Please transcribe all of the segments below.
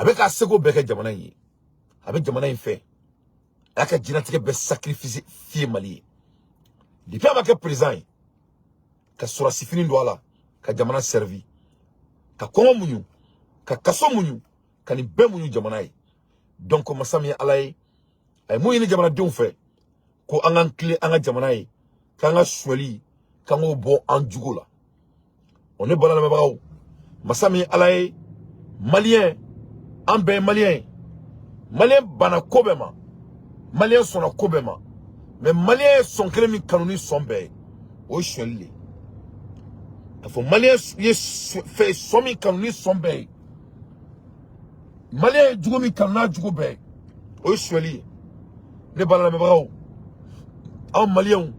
avec un second bec jamanaï, avec jamanaï fait, avec un génétique be sacrifice fie mali. Depuis avec un président, ka sura sifini douala, ka jamana servi, ka kongo mouniou, ka kaso mouniou, ka ni be mouniou jamanaï. Donc, comme ça, alaye, ay mouyini jamana dion fait, ko angan clé anga jamanaï, kanga sweli, kango bon en djugola. On est bon dans le même Masami alaye, malien, ambe malien, malien bana kobema, malien son a kobema, mais malien son kremi kanoni son be, o sweli. Il faut malien fait somi kanoni son be, malien djugomi kanona djugo be, o sweli. Ne bon dans le même en malien,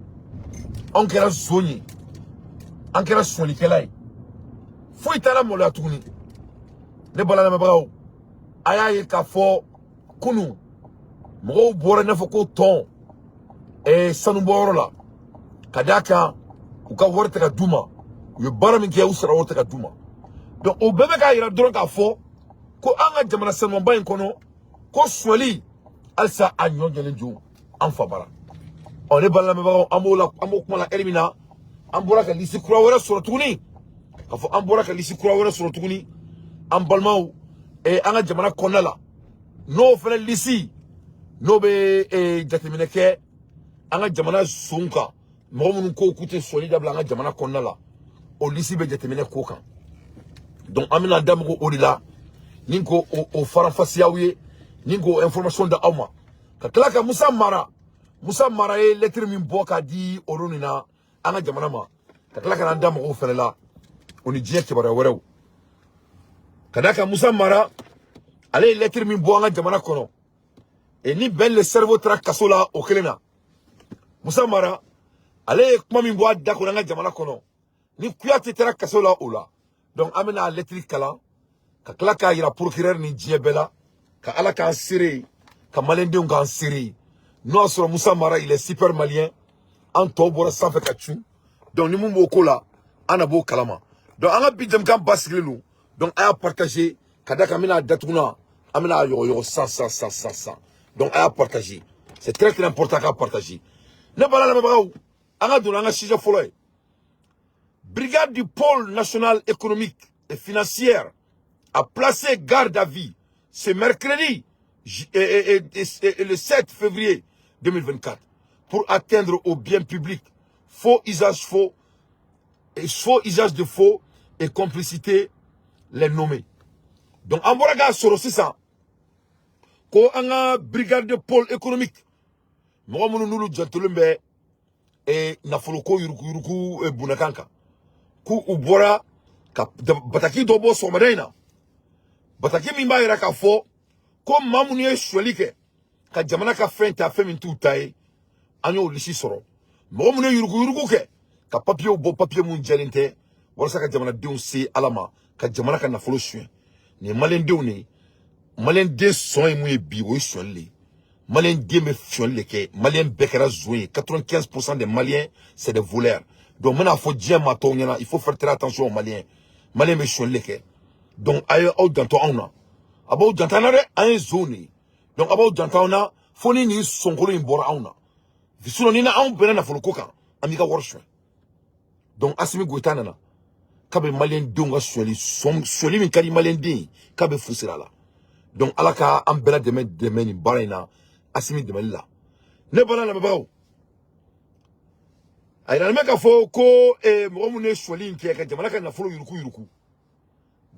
on kera zoni, on kera sweli kelai. Faut itala mola tourni. Ne bala na mabao. Aya ye ka fo kunu. Mo bora na fo ko ton. E sanu boro la. Kadaka uka worte ka duma. Yo bara min ke usra worte ka duma. Donc o bebe ka ira dron ka fo ko anga jamana sanu bayin kono ko swali alsa anyo jelen ju anfa bara. On ne bala na mabao amola amo kuma la elimina. Ambora ka lisi kura wora sura tuni. Kafo ambora ka lisi kura wora sura tuguni ambalmaw anga jamana konala no fele lisi no be jatemine ke anga jamana sunka mo mun ko kute solidable anga jamana konala o lisi be jatemine ko kan donc amina damgo odila ninko o farafasiawiye ninko information da awma ka klaka Musa Mara e lettre min boka di oronina anga jamana ma ka klaka na damgo fele la on y dit que bara waraw kadaka Musa Mara allez lettre min bo nga jamana kono et ni ben le cerveau tra kasola o kelena Musa Mara allez kuma min bo adako nga jamana kono ni kuyate tra kasola ola donc amena lettre kala ka klaka ira procureur ni diebela ka ala ka siri ka malende nga siri no sur Musa Mara il est super malien en tobora sans fait kachu donc ni mumbo kola anabo kalama. Donc, on a bidem kan baskele nous. Donc, on a partagé. Kadaka amena datuna. Amena yo ça. Donc, on a partagé. C'est très important qu'à partager. Ne bala la mabaou. On a donné un sujet follow. Brigade du pôle national économique et financier a placé garde à vue ce mercredi le 7 février 2024 pour atteindre au bien public faux usage de faux et complicité les nommer. Donc, en voit sur aussi ça, qu'on a brigade de pôle économique. Moi, nous gentlemen et nafoloko yuruku et bunakanka. Ku ubora bataki dobo somadena. Bataki mimba iraka fo, comme mamuniye shwelike, ka jamana ka fente a fait min tout taille, anyo lisi soro. Moi, yuruku ke, ka papier bo papier mun jalente. Wala ka jamana denw se alama ka jamana ka nafolo suyen ni malen denw ni malen den son yi mu bi o suyen le malen den be suyen le ke malen bekera zoye 95% des maliens c'est des voleurs donc mena fo dien ma to nyana il faut faire très attention aux maliens be suyen le ke donc ayo au danto ona abo dantana re ay zone donc abo dantana fo ni sonkolo imbora ona visuno ni na on bena nafolo koka amika worshwe donc asimi goitana na kabe malien dunga soli min kadi malien din kabe fusira la donc alaka ambela deme ni barina asimi de la ne bana la babaw ay na meka fo ko mo mu ne soli nke ka jamana ka na folo yuruku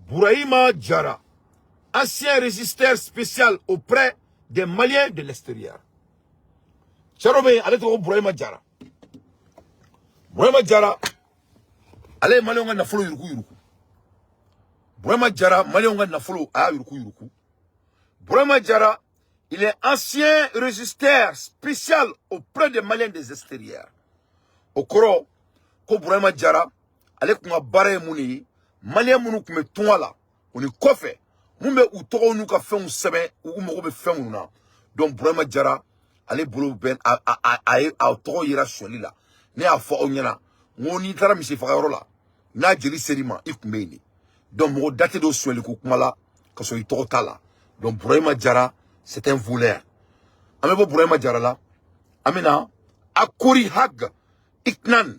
Bouraïma Diarra ancien régisseur spécial auprès des Maliens de l'extérieur Charobe ale to Bouraïma Diarra ale malionga na folo yuruku Bouraïma Diarra malionga na folo a yuruku Bouraïma Diarra il est ancien régisseur spécial auprès des Maliens des extérieurs okoro ko Bouraïma Diarra ale kuma bare muni Malien munu kume tunwala oni kofe mumbe utoro nu ka fen sebe u mo be fen na donc Bouraïma Diarra ale bolo ben a to yira soli la ne a fo onyana ngoni tara mi se fa la na jeli serima ikumeni donc mo date do soli ku kuma la ka so itoro tala Donc Bourahima Diarra, c'est un voleur. Amebo Bourahima Diarra là, Amena, Akori Hag, Iknan,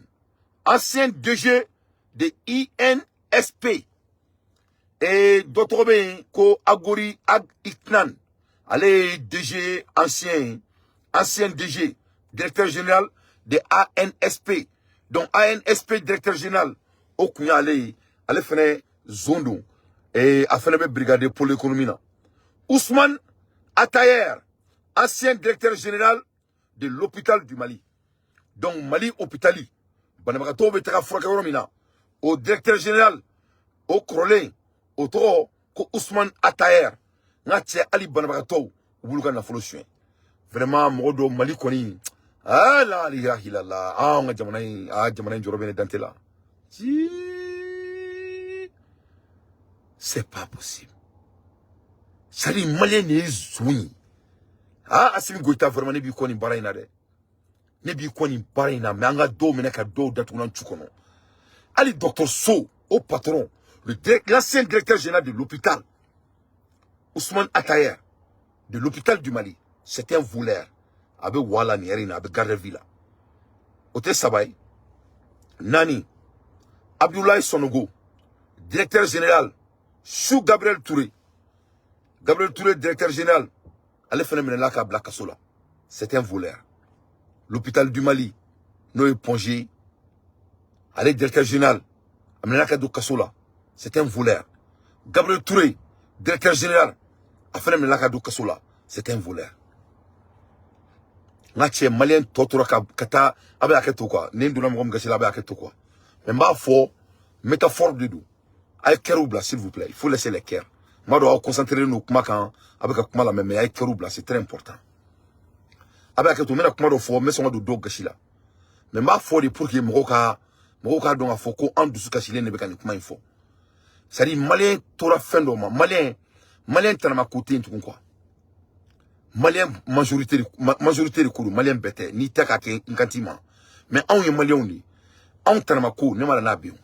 ancien DG de INSP. Et d'autres ko Agori Ag Iknan, allez DG, ancien DG, directeur général de ANSP. Donc ANSP, directeur général, au Kouya allez faire Zondo, et à faire brigade pour l'économie. Ousmane Atayer, ancien directeur général de l'hôpital du Mali. Donc Mali Hôpitali, Banamakato Betera Frakaoromina, au directeur général, au Krolé, au Toro, ko Ousmane Atayer, Natia Ali Banamakato, Boulga na Folosuen. Vraiment, Modo Mali Koni, ah là, là, ah, on a Jamanaï, Jorobene Dantela. C'est pas possible. Ça dit, Malien n'est zouni. Ah, Assimi Goïta, vraiment, n'est pas Koni Baraina de. N'est pas Koni Baraina, mais on a deux menaka deux d'atounan Tchoukono. Ali Docteur So, au patron, l'ancien directeur général de l'hôpital, Ousmane Atayer, de l'hôpital du Mali, c'était un voleur. Avec Wala Nierina, avec Gardevilla. Ote Sabay, Nani, Abdoulaye Sonogo, directeur général, Chou Gabriel Touré. Gabriel Touré, directeur général, allez faire un lac à Blakasola. C'est un voleur. L'hôpital du Mali, Noé Pongé, allez, directeur général, Amenaka do Kasola. C'est un voleur. Gabriel Touré, directeur général, a fait un lac do Kasola. C'est un voleur. Ngache malien totora kata abe aketo quoi ninduna mo ngashila abe aketo quoi mais m'a fort métaphore de dou ay keroubla s'il vous plaît il faut laisser les cœurs ma doit concentrer nous kuma kan avec kuma la même ay keroubla c'est très important abe aketo mena kuma do fort mais son do gashila mais m'a fort pour que moka donc a foko en dessous kashile ne be kan kuma info ça dit malien tora fendo malien tana côté tout quoi Malien majorité de Kourou, Malien bête, ni takake inkantima. Mais on est Malien ni. On tanamako, ne malana bion.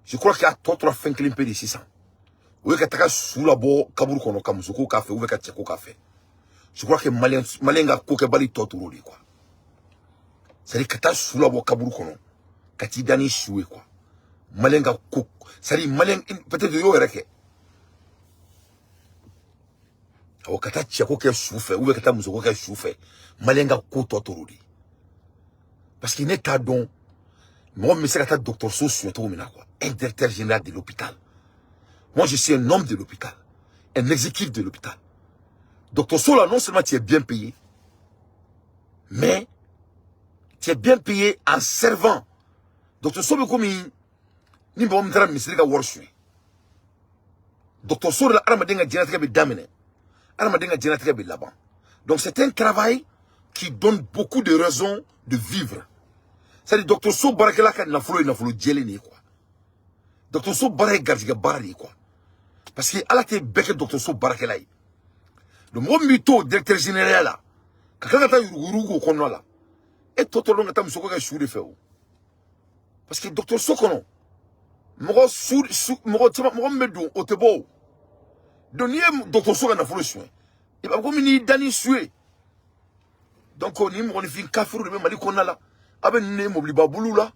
Je crois qu'il y a 3 klimpé de 600. Ou que taka sous la bo kaburu kono kamusuko café ou que tcheko café. Je crois que Malien ga koke bali totoro li quoi. C'est-à-dire que ta sous la bo kaburu kono. Kati dani choué quoi. Malien ga kok. C'est-à-dire Malien peut-être yo reke. Ou kata tcheko ke souffre ou kata musoko ke souffre malenga ko totorodi parce qu'il n'est pas don moi mais c'est kata docteur socio to mina quoi un directeur général de l'hôpital moi je suis un homme de l'hôpital un exécutif de l'hôpital docteur Sola non seulement tu es bien payé mais tu es bien payé en servant docteur Sola comme ni bon mdra misrika worshwe docteur Sola aramadenga jenatika be damene. Donc c'est un travail qui donne beaucoup de raisons de vivre. C'est-à-dire Dr So Barakela ka na folo djeli quoi. Dr So Barak gardiga barari quoi. Parce que ala te beke Dr So Barakela. Le mo mito directeur général là. Kaka ta yurugo kono là. Et totolo ngata musoko ka shuri feo. Parce que Dr So kono mo medu otebo. Donc, docteur Soga na folo il va comme ni dani sué donc on y fin kafirou de mali konala abe ne mobli babulu là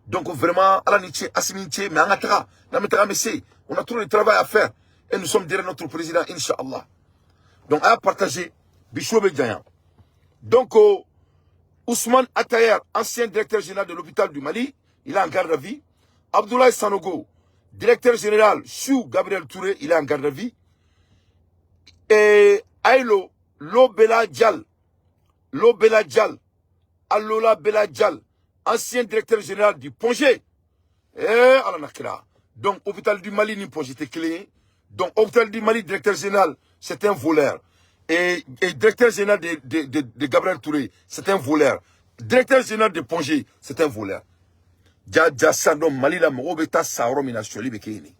donc vraiment ala ni tché asimiché mais angatara na metara messé on a trop de travail à faire et nous sommes derrière notre président inchallah donc à partager Bichobe Diayan donc Ousmane Atayer ancien directeur général de l'hôpital du Mali il est en garde à vie Abdoulaye Sanogo directeur général Chou Gabriel Touré il est en garde à vie et Aïlo, Lobela Dial, Alola Bela Dial, ancien directeur général du Pongé. Donc, hôpital du Mali, ni Pongé, c'était clé. Donc, hôpital du Mali, directeur général, c'est un voleur. Et directeur général de Gabriel Touré, c'est un voleur. Directeur général de Pongé, c'est un voleur. Dja Sandom Mali, la Morobeta Saoromina Choli Bekeni.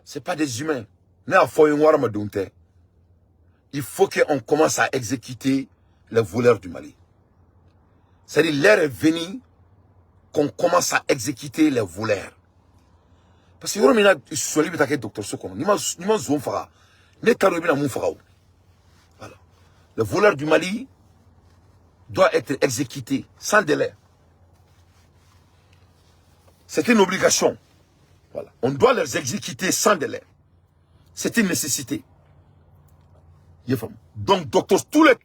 C'est pas des humains. Il faut qu'on commence à exécuter les voleurs du Mali. C'est-à-dire, l'heure est venue qu'on commence à exécuter les voleurs. Parce que yoro mina soli bita ke docteur Sokono. Ni ma zone fara. Ne taro bina mon fara. Voilà. Le voleur du Mali doit être exécuté sans délai. C'est une obligation. Voilà. On doit les exécuter sans délai. C'est une nécessité. Donc, docteur, tous les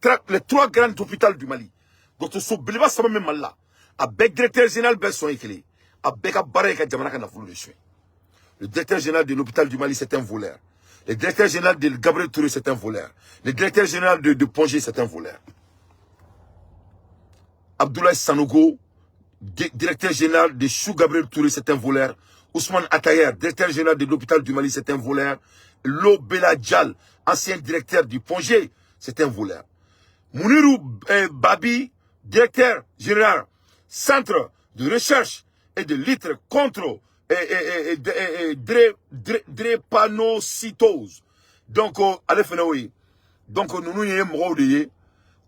trois grands hôpitaux du Mali, docteur Sobiliba Sama même là, avec directeur général Besson Ekele, avec Baraka Djamanaka Nafulu de soins. Le directeur général de l'hôpital du Mali, c'est un voleur. Le directeur général de Gabriel Touré, c'est un voleur. Le directeur général de Pongé, c'est un voleur. Abdoulaye Sanogo, directeur général de Chou Gabriel Touré, c'est un voleur. Ousmane Atayer, directeur général de l'hôpital du Mali, c'est un voleur. Lo Bela Djal, ancien directeur du Pongé, c'est un voleur. Mounirou Babi, directeur général, centre de recherche et de lutte contre drépanocytose. Donc, allez faire oui. Donc, nous y avons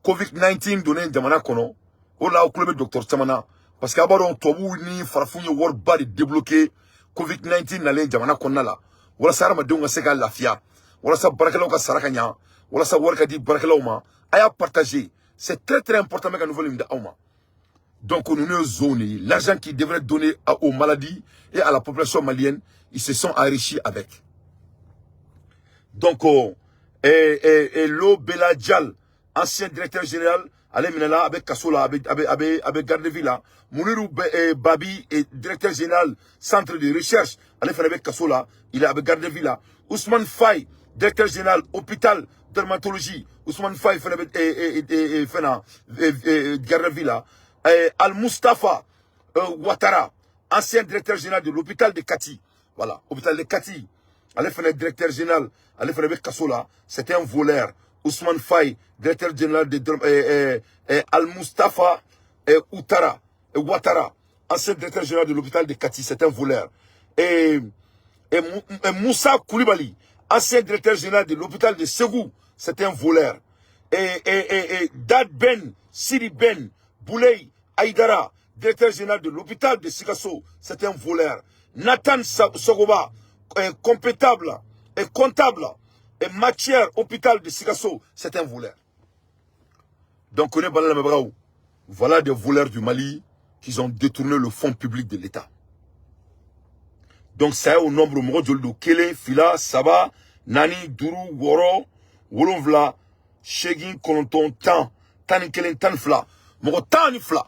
COVID-19 donné Jamana Kono. On a au club docteur Samana. Parce qu'abord, on ni farfouille world body débloqué. COVID-19 n'allait Jamana Kona là. Voilà ça, ma donga sega la fia. Voilà ça, barakalo ka sarakanya. Voilà ça, worka di barakalo ma. Aya partager. C'est très très important avec un nouvel imda auma. Donc, nous nous zone. L'argent qui devrait donner aux maladies et à la population malienne, ils se sont enrichis avec. Donc, Lo Bela Djal, ancien directeur général, allez là avec Kassola, avec Gardevilla, Mounirou Babi, directeur général, centre de recherche, allez faire avec Kassola, il est avec Gardevilla. Ousmane Faye, directeur général, hôpital, dermatologie, Ousmane Faye, fait Gardevilla. Al-Mustafa Ouattara, ancien directeur général de l'hôpital de Kati. Voilà, hôpital de Kati. Allez faire le directeur général, allez faire avec Kassola, c'était un voleur. Ousmane Faye, directeur général de Al-Mustafa Ouattara, ancien directeur général de l'hôpital de Kati, c'est un voleur. Et Moussa Koulibaly, ancien directeur général de l'hôpital de Ségou, c'est un voleur. Et Dad Ben, Siri Ben, Boulay Aïdara, directeur général de l'hôpital de Sikasso, c'est un voleur. Nathan Sogoba, comptable et matière hôpital de Sikasso, c'est un voleur. Donc on est dans le Mebraou. Voilà des voleurs du Mali qui ont détourné le fonds public de l'État. Donc ça est au nombre de Kele, Fila, Saba, Nani, Duru, Woro, Wolonvla, Shegin, Kononton, Tan Kelen, Tan Fla. Mon Tan Fla.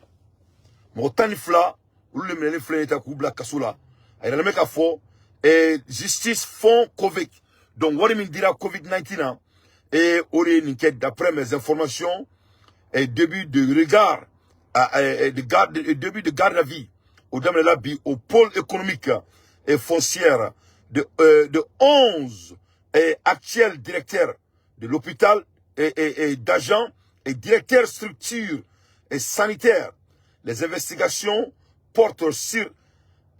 Mon Tan Fla, ou le Mélé Fla, Koubla, Kassoula. Il y a le mec à fond, et justice fond Covid. Donc, what me dira Covid-19, et d'après mes informations, et début de regard, début de garde à vie, au pôle économique et foncière de 11 actuels directeurs de l'hôpital et d'agents et directeurs structure et sanitaires. Les investigations portent sur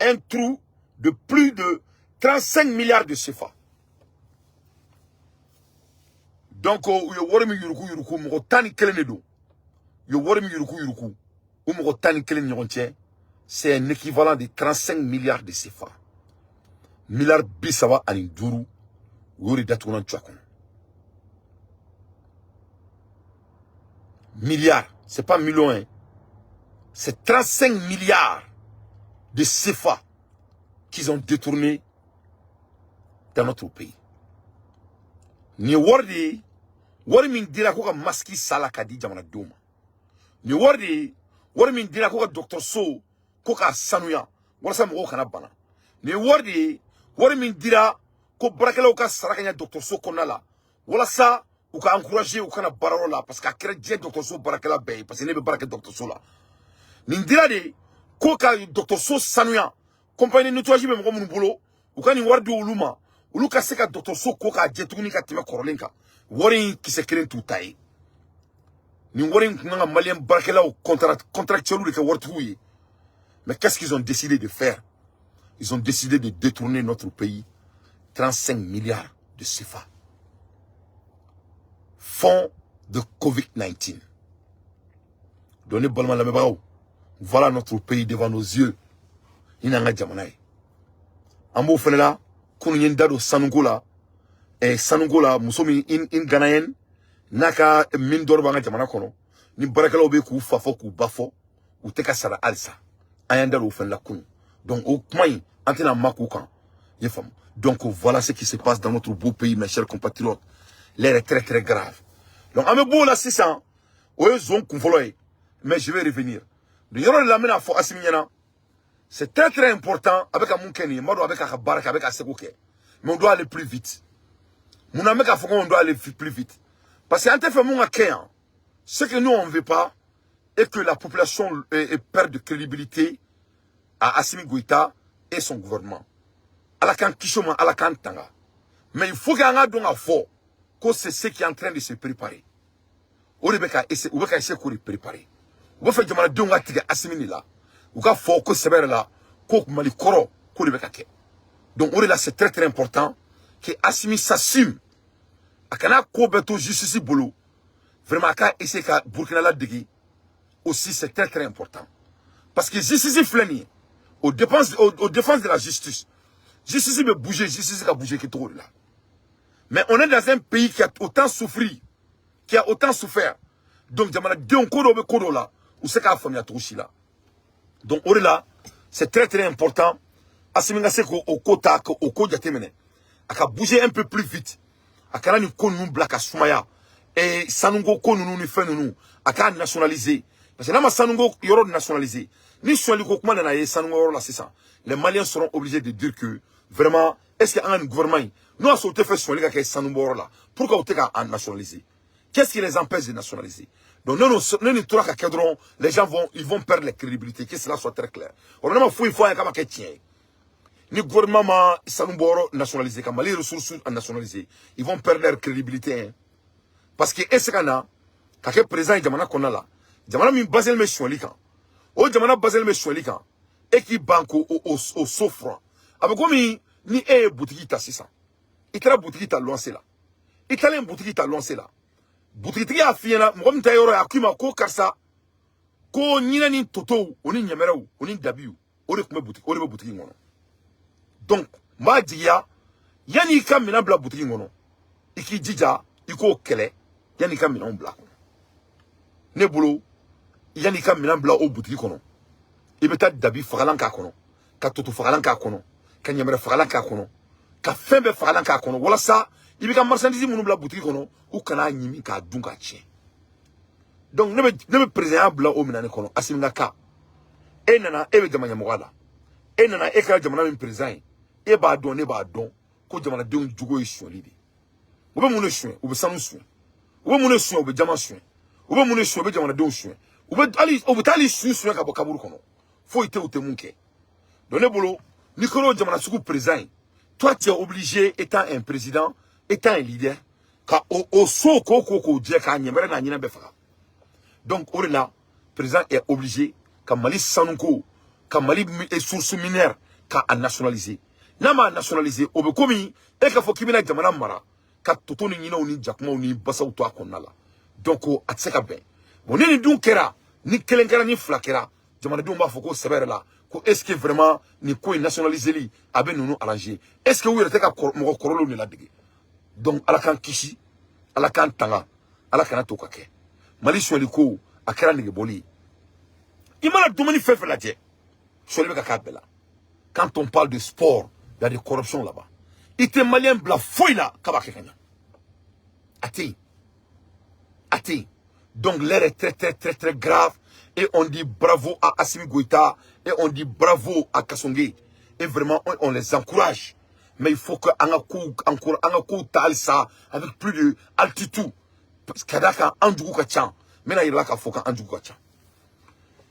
un trou de plus de 35 milliards de CFA. Donc, c'est un équivalent de 35 milliards de CFA. Milliards bisava aninduru, yori datunan tchakon. Milliards, c'est pas millions, hein. C'est 35 milliards de CFA qu'ils ont détourné dans notre pays. Ni wardi min dira ko ka maski sala kadi jamana doma. Ni wardi min dira ko ka docteur So ko ka sanuya wala sa mo kana bana. Ni wardi min dira ko barakelaw ka sarakanya docteur So konala wala sa ou ka encourager ou kana bararo la parce que akere je docteur So barakela bay parce que ne be barake docteur So la. Ni dira de ko ka docteur So sanuya compagnie nettoyage be mo mun bolo ou ka ni wardi uluma ulu ka se ka docteur So ko ka jetuguni ka teme korolenka wari ki se kelen tutai ni wari nga malien barakela au contractuel de ka wartuyi. Mais qu'est-ce qu'ils ont décidé de faire? Ils ont décidé de détourner notre pays 35 milliards de CFA. Fonds de Covid-19. Donnez bonnement la mébarou. Voilà notre pays devant nos yeux. Inanga Djamanaï. Ambo fenela kunu yenda do sanungola sanungola musomi in ganayen naka min dorba nga jamana kono ni barakala obe ku fafo ku bafo ou te ka sara alsa ayanda do fenela kunu. Donc au point antena makoukan yefam. Donc voilà ce qui se passe dans notre beau pays, mes chers compatriotes. L'air est très très grave. Donc ame beau là 600 oye zone kunfoloy mais je vais revenir. De yoro la mena fo asiminyana. C'est très très important avec un moukeni, avec un baraka, avec un sekouke. Mais on doit aller plus vite. Mon ami on doit aller plus vite. Parce qu'en fait, ce que nous on ne veut pas est que la population perde de crédibilité à Assimi Goïta et son gouvernement. À la kan Kishoma, à la kan Tanga. Mais il faut qu'il y ait un fort que c'est ce qui est en train de se préparer. On va essayer de préparer. On va faire des gens qui ont Assimi là. On va faire que c'est là. Donc, là, c'est très très important que Assimi s'assume. Akana Kobeto justice bolo. Vraiment, aka essayer que Burkina la dégui. Aussi, c'est très très important. Parce que justice flani, aux défenses de la justice. Justice veut bouger, justice a bougé que trop là. Mais on est dans un pays qui a autant souffert, qui a autant souffert. Donc, jamana de kodo là, ou c'est qu'à famille a là. Donc, là, c'est très très important. Assimi ngase ko okota ko okoja temene. Aka bouger un peu plus vite. Aka ni konu blaka sumaya. Et sanungo konu ni fenunu. Aka nationaliser. Parce que là ma sanungo yoro nationaliser. Ni swali ko kuma na ye sanungo yoro là c'est ça. Les Maliens seront obligés de dire que vraiment est-ce qu'il y a un gouvernement nous a sauté fait swali ka sanungo yoro là. Pourquoi on t'a nationaliser? Qu'est-ce qui les empêche de nationaliser? Donc non les gens vont perdre la crédibilité, que cela soit très clair. Il faut un cas qui tient. Ni gouvernement Sanumboro nationalisé, comme les ressources nationalisées, ils vont perdre leur crédibilité. Hein. Parce que est-ce qu'on a, quand le président Jamana qu'on a là, Jamana mi basel me choualikan, o Jamana basel me choualikan, et qui banque au souffrant. Avec quoi ni boutique ta 600. Il a boutique ta lancé là. Italien boutique ta lancé là. Boutique a fini là, moi m'ta yoro akuma ko karsa, ko nina ni toto, oni nyamera ou, oni dabiu, ori kuma boutique, ori boutique ngono. Donc, ma diya, yani ka mina bla boutique ngono. Iki dija, iko kele, yani ka mina on bla. Ne bolo, yani ka mina bla o boutique kono. Ibeta dabi fagalanka kono, ka toto fagalanka kono, ka nyamera fagalanka kono, ka fembe fagalanka kono. Wala sa, ibeka marchandise munu bla boutique kono, ou kana nyimi ka dunga tien. Donc, ne me président bla o minane kono, asimna ka. E nana, ebe jamanya mwala. E nana, e kala jamana min président. E ba don, ko jamana de un jugo yi chouan lidi. Oube moune chouan, oube sanou chouan. Oube moune chouan, oube jaman chouan. Oube moune chouan, oube jamana de un chouan. Oube tali chouan kabo kaburu kono. Faut ite ou te mounke. Donne bolo, Nikolo jamana soukou président. Toi, tu es obligé, étant un président, étant un leader, ka o so ko dje ka nyemere na nyina befaka. Donc, on est là, le président est obligé, ka Mali sanouko, ka Mali source minière, ka a nationalisé. Nama nationalisé, obe komi, e ka fo kimina jamana mara, ka totoni nyina ou ni jakma ou ni basa ou to akonala. Donc, atseka ben. Bon, ni dun kera, ni kelenkera ni flakera, jamana dun ba foko sebere la, ko est-ce que vraiment, ni ko nationalisé li, abe nounou arrangé. Est-ce que ou yere ka moko korolo ni la dege. Donc, ala kan kishi, ala kan tanga, ala kan atokake. Mali soliko, akera nige boli. Imana doumani fefe la dje. Soilibe kakabela. Quand on parle de sport, il y a des corruptions là-bas. Il était malien bla fouille là, kabake kanya. Ati. Donc l'air est très très très très grave. Et on dit bravo à Assimi Goïta. Et on dit bravo à Kassongue. Et vraiment, on les encourage. Mais il faut que Angakou tal ça avec plus de altitude. Parce que Kadaka Andjoukou Kachan. Maintenant il y a là faut qu'Andjoukou Kachan.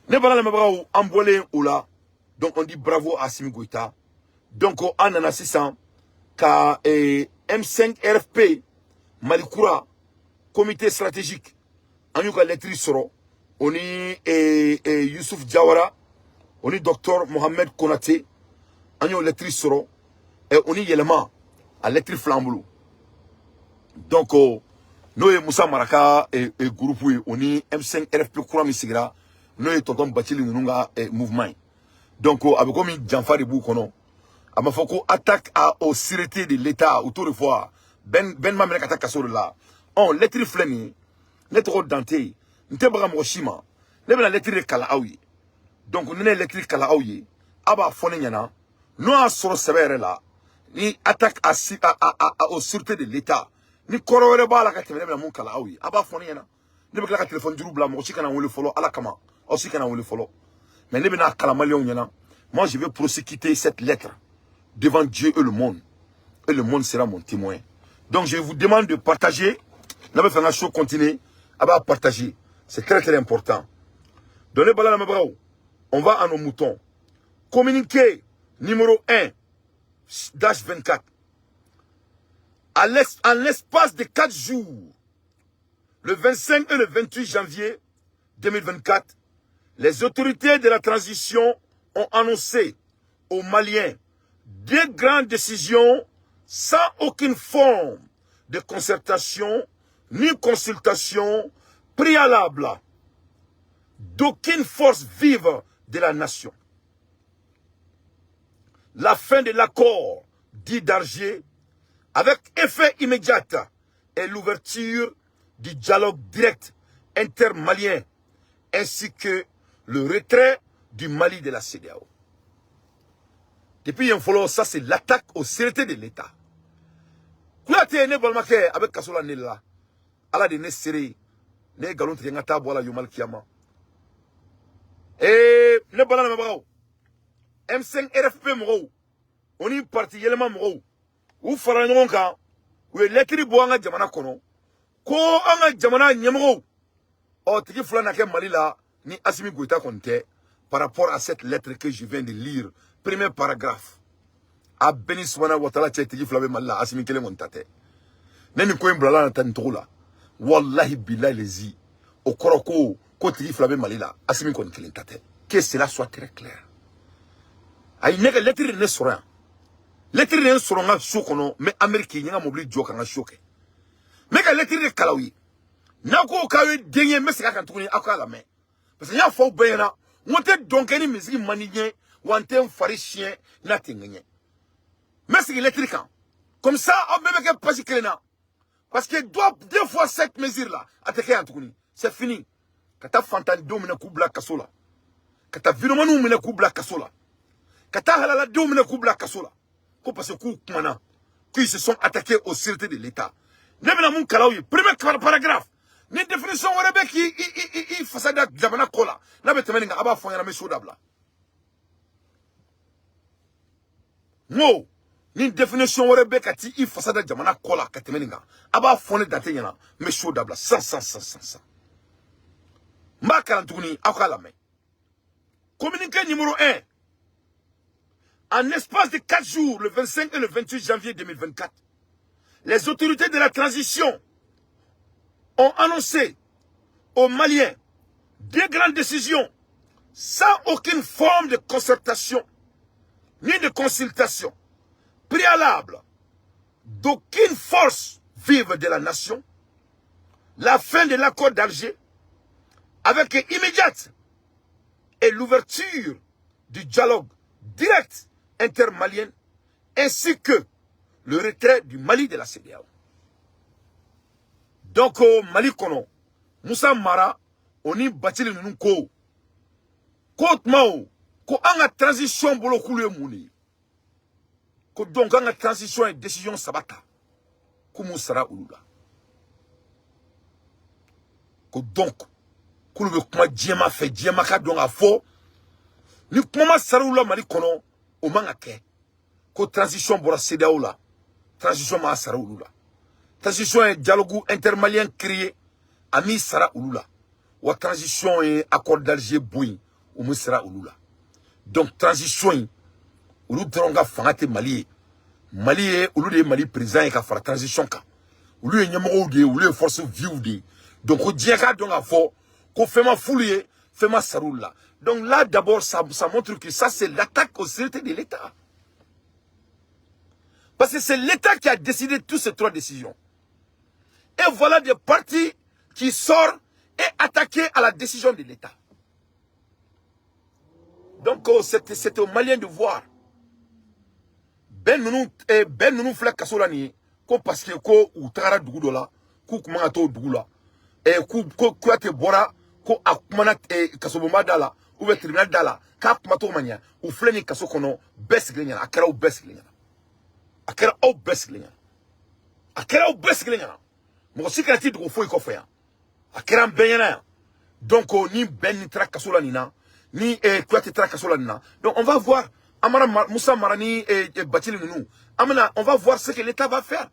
Ne pas le bravo embolé ou là. Donc on dit bravo à Assimi Goïta. Donc on a 600 ka M5 RFP Malikoura comité stratégique. On a lettre soro. On est Youssouf Diawara. On est docteur Mohamed Konaté. On a lettre soro. Et on est élément à lettre flamboulou. Donc nous et Moussa Maraka et groupe on est M5 RFP Koura Misigra. Nous et tonton Batili Nunga et mouvement. Donc avec comme Janfari Boukono à ma foko attaque aux sûretés de l'État autour de fois. Ben ma attaque sur là. On lettre fleni, lettre dante, n'te baga moshima. Ne bena lettre kala awi. Donc on est lettre kala awi. Aba fone nyana. Nous a sur sévère là. Ni attaque aux sûretés de l'État. Ni korore ba la kateme na mon kala awi. Aba fone nyana. Ne beka la téléphone du bla mo kana wole follow ala kama. Aussi kana wole follow. Mais ne bena kala malion nyana. Moi je vais prosécuter cette lettre devant Dieu et le monde. Et le monde sera mon témoin. Donc je vous demande de partager. N'a pas fait un show continuer. À partager. C'est très très important. Donnez balade à ma bravo. On va à nos moutons. Communiqué numéro 1-24. En l'espace de 4 jours, le 25 et le 28 janvier 2024, les autorités de la transition ont annoncé aux Maliens 2 grandes décisions sans aucune forme de concertation ni consultation préalable d'aucune force vive de la nation. La fin de l'accord dit d'Alger avec effet immédiat et l'ouverture du dialogue direct intermalien ainsi que le retrait du Mali de la CEDEAO. Depuis un follow, ça c'est l'attaque aux sûretés de l'État. Kouate ne bolmake avec Kasola Nella. Ala de Nessere. Ne galon triangata bola yomal kiyama. Ne balana mabao. M5 RFP mro. On y parti yelema mro. Ou faranonka. Ou lettre boanga jamana kono. Ko anga jamana nyemro. O tiki fulana ke Malila ni Assimi Goïta konte par rapport à cette lettre que je viens de lire. Premier paragraphe. A Beni Swana Watala tiki flabe Malila Assimi kele montate. Neni ko imbrala na tantola. Wallahi billahi lezi. Au koroko ko tiki flabe Malila Assimi kon kele tate. Que cela soit très clair. Aïe nega lettre ne sera. Lettre ne sera nga chokono mais Américain nga mobili joka nga choke. Mega lettre de kalawi. Nako kawe denye mesika kantukuni akala me. Parce que y'a faux bayana. Monte donc any musique manigné ou un thème chien na tingenye. Mais c'est électrique. Comme ça, on peut pas passer kelena. Parce que doit 2 fois cette mesure là attaquer Antouni. C'est fini. Kata fantan domine kubla kasola. Kata vinomanu mine kubla kasola. Kata halala domine kubla kasola. Ko parce que kumana qui se sont attaqués aux sûretés de l'État. Nebena mun kalawi premier paragraphe. Ni définition warebe ki fasada jamana kola. Na betemeni nga aba fonyana me shodabla. No, ni définition warebe kati fasada jamana kola katemeni nga aba fone date yana me shodabla sans. Ma kalantuni akala me. Communiqué numéro 1. En espace de 4 jours, le 25 et le 28 janvier 2024, les autorités de la transition ont annoncé aux Maliens 2 grandes décisions sans aucune forme de concertation ni de consultation préalable d'aucune force vive de la nation, la fin de l'accord d'Alger avec immédiate et l'ouverture du dialogue direct intermalien ainsi que le retrait du Mali de la CEDEAO. Donc au Mali kono Moussa Mara oni batili nunu ko mao ko anga transition bolo kulu muni ko donc anga transition et décision sabata ko Moussara ulula ko donc kulu be kuma diema fait diema ka donc a fo ni kuma sarula Mali kono o manga ke ko transition bora CEDEAO la transition ma sarula. Transition et dialogue intermalien créé à Misra Ulula. Ou transition et accord d'Alger Bouin ou Misra Ulula. Donc transition Ulu Tronga Fangate Mali. Mali Ulu de Mali présent et ka fara transition ka. Ulu nyamo de Ulu force vive de. Donc au diaka donc a fort qu'on fait ma foulier, fait ma saroula. Donc là d'abord ça montre que ça c'est l'attaque aux sûretés de l'État. Parce que c'est l'État qui a décidé toutes ces 3 décisions. Et voilà des partis qui sortent et attaquent à la décision de l'État. Donc c'est aux Maliens de voir. ben nunu flek kasola ni ko parce que ko u tagara dugu do la ku kuma to dugu la ku ate bora ko akumana kasoboma dala ou be tribunal dala ka kuma to manya u fleni kaso kono besglenya akara u besglenya akara o besglenya akara o besglenya mo sikrati dugu foi ko fa ya akara benyana donc ni ben ni tra kasola ni na ni ku ate tra kasola ni na donc on va voir Amara Moussa Marani et Batil Nounou. On va voir ce que l'État va faire.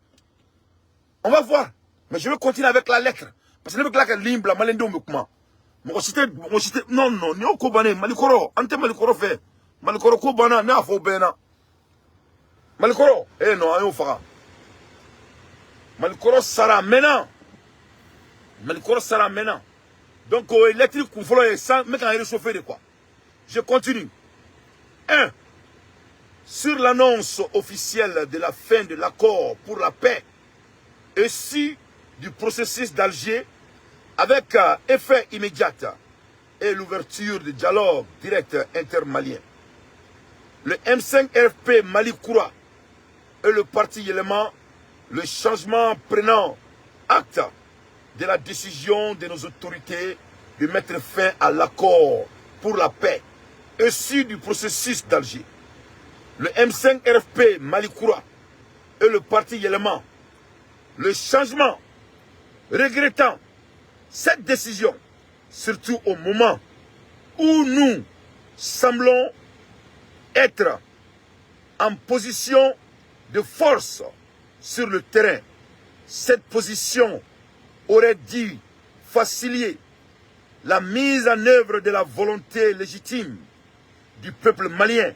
On va voir. Mais je vais continuer avec la lettre. Parce que la ligne, la malendo moukma. Non, ni au Kobane, Malikoro, ante Malikoro fait. Malikoro Kobana, n'a faux bena. Malikoro, non, ayo fara. Malikoro Sara maintenant. Malikoro Sara maintenant. Donc, l'électrique qu'on fait, sans mettre un réchauffé de quoi. Je continue. 1. Sur l'annonce officielle de la fin de l'accord pour la paix et si du processus d'Alger avec effet immédiat et l'ouverture du dialogue direct intermalien. Le M5-RFP Mali-Koura et le parti élément, le changement prenant acte de la décision de nos autorités de mettre fin à l'accord pour la paix et si du processus d'Alger. Le M5-RFP Mali-Koura et le parti élément, le changement, regrettant cette décision, surtout au moment où nous semblons être en position de force sur le terrain. Cette position aurait dû faciliter la mise en œuvre de la volonté légitime du peuple malien,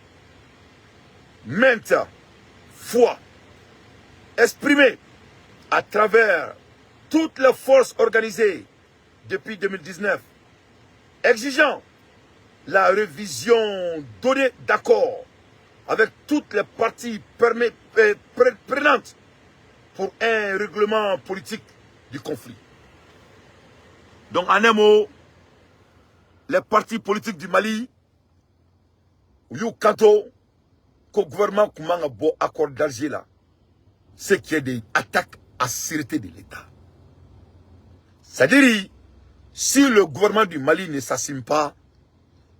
maintes fois exprimée à travers toutes les forces organisées depuis 2019, exigeant la révision donnée d'accord avec toutes les parties prenantes pour un règlement politique du conflit. Donc en un mot, les partis politiques du Mali, Kanto, qu'au gouvernement comment bon accord d'Alger là, c'est qu'il y a des attaques à la sécurité de l'État. C'est-à-dire, si le gouvernement du Mali ne s'assume pas,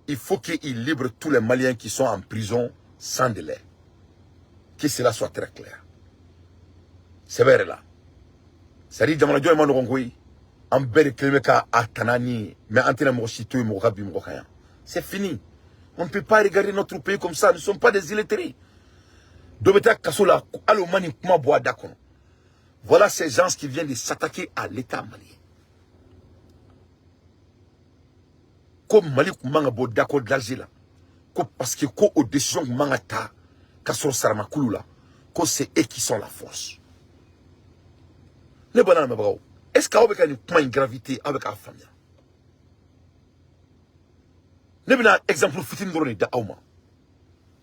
il faut qu'il libère tous les Maliens qui sont en prison sans délai. Que cela soit très clair. C'est vrai là. C'est-à-dire, Djamanadjo et Manogongui, en bel Klemeka à Tanani, mais Antena Mochito et Morabi Mokayan. C'est fini. On ne peut pas regarder notre pays comme ça. Nous ne sommes pas des illettrés. Voilà ces gens qui viennent de s'attaquer à l'État malien. Comme Mali Koumanga bo d'accord d'Alger là. Parce que aux décisions Koumanga ta, Kassor Saramakoulou là, c'est eux qui sont la force. Les bananes me bravo. Est-ce qu'il y a une gravité avec la famille? Nous avons un exemple fitin de Aouma.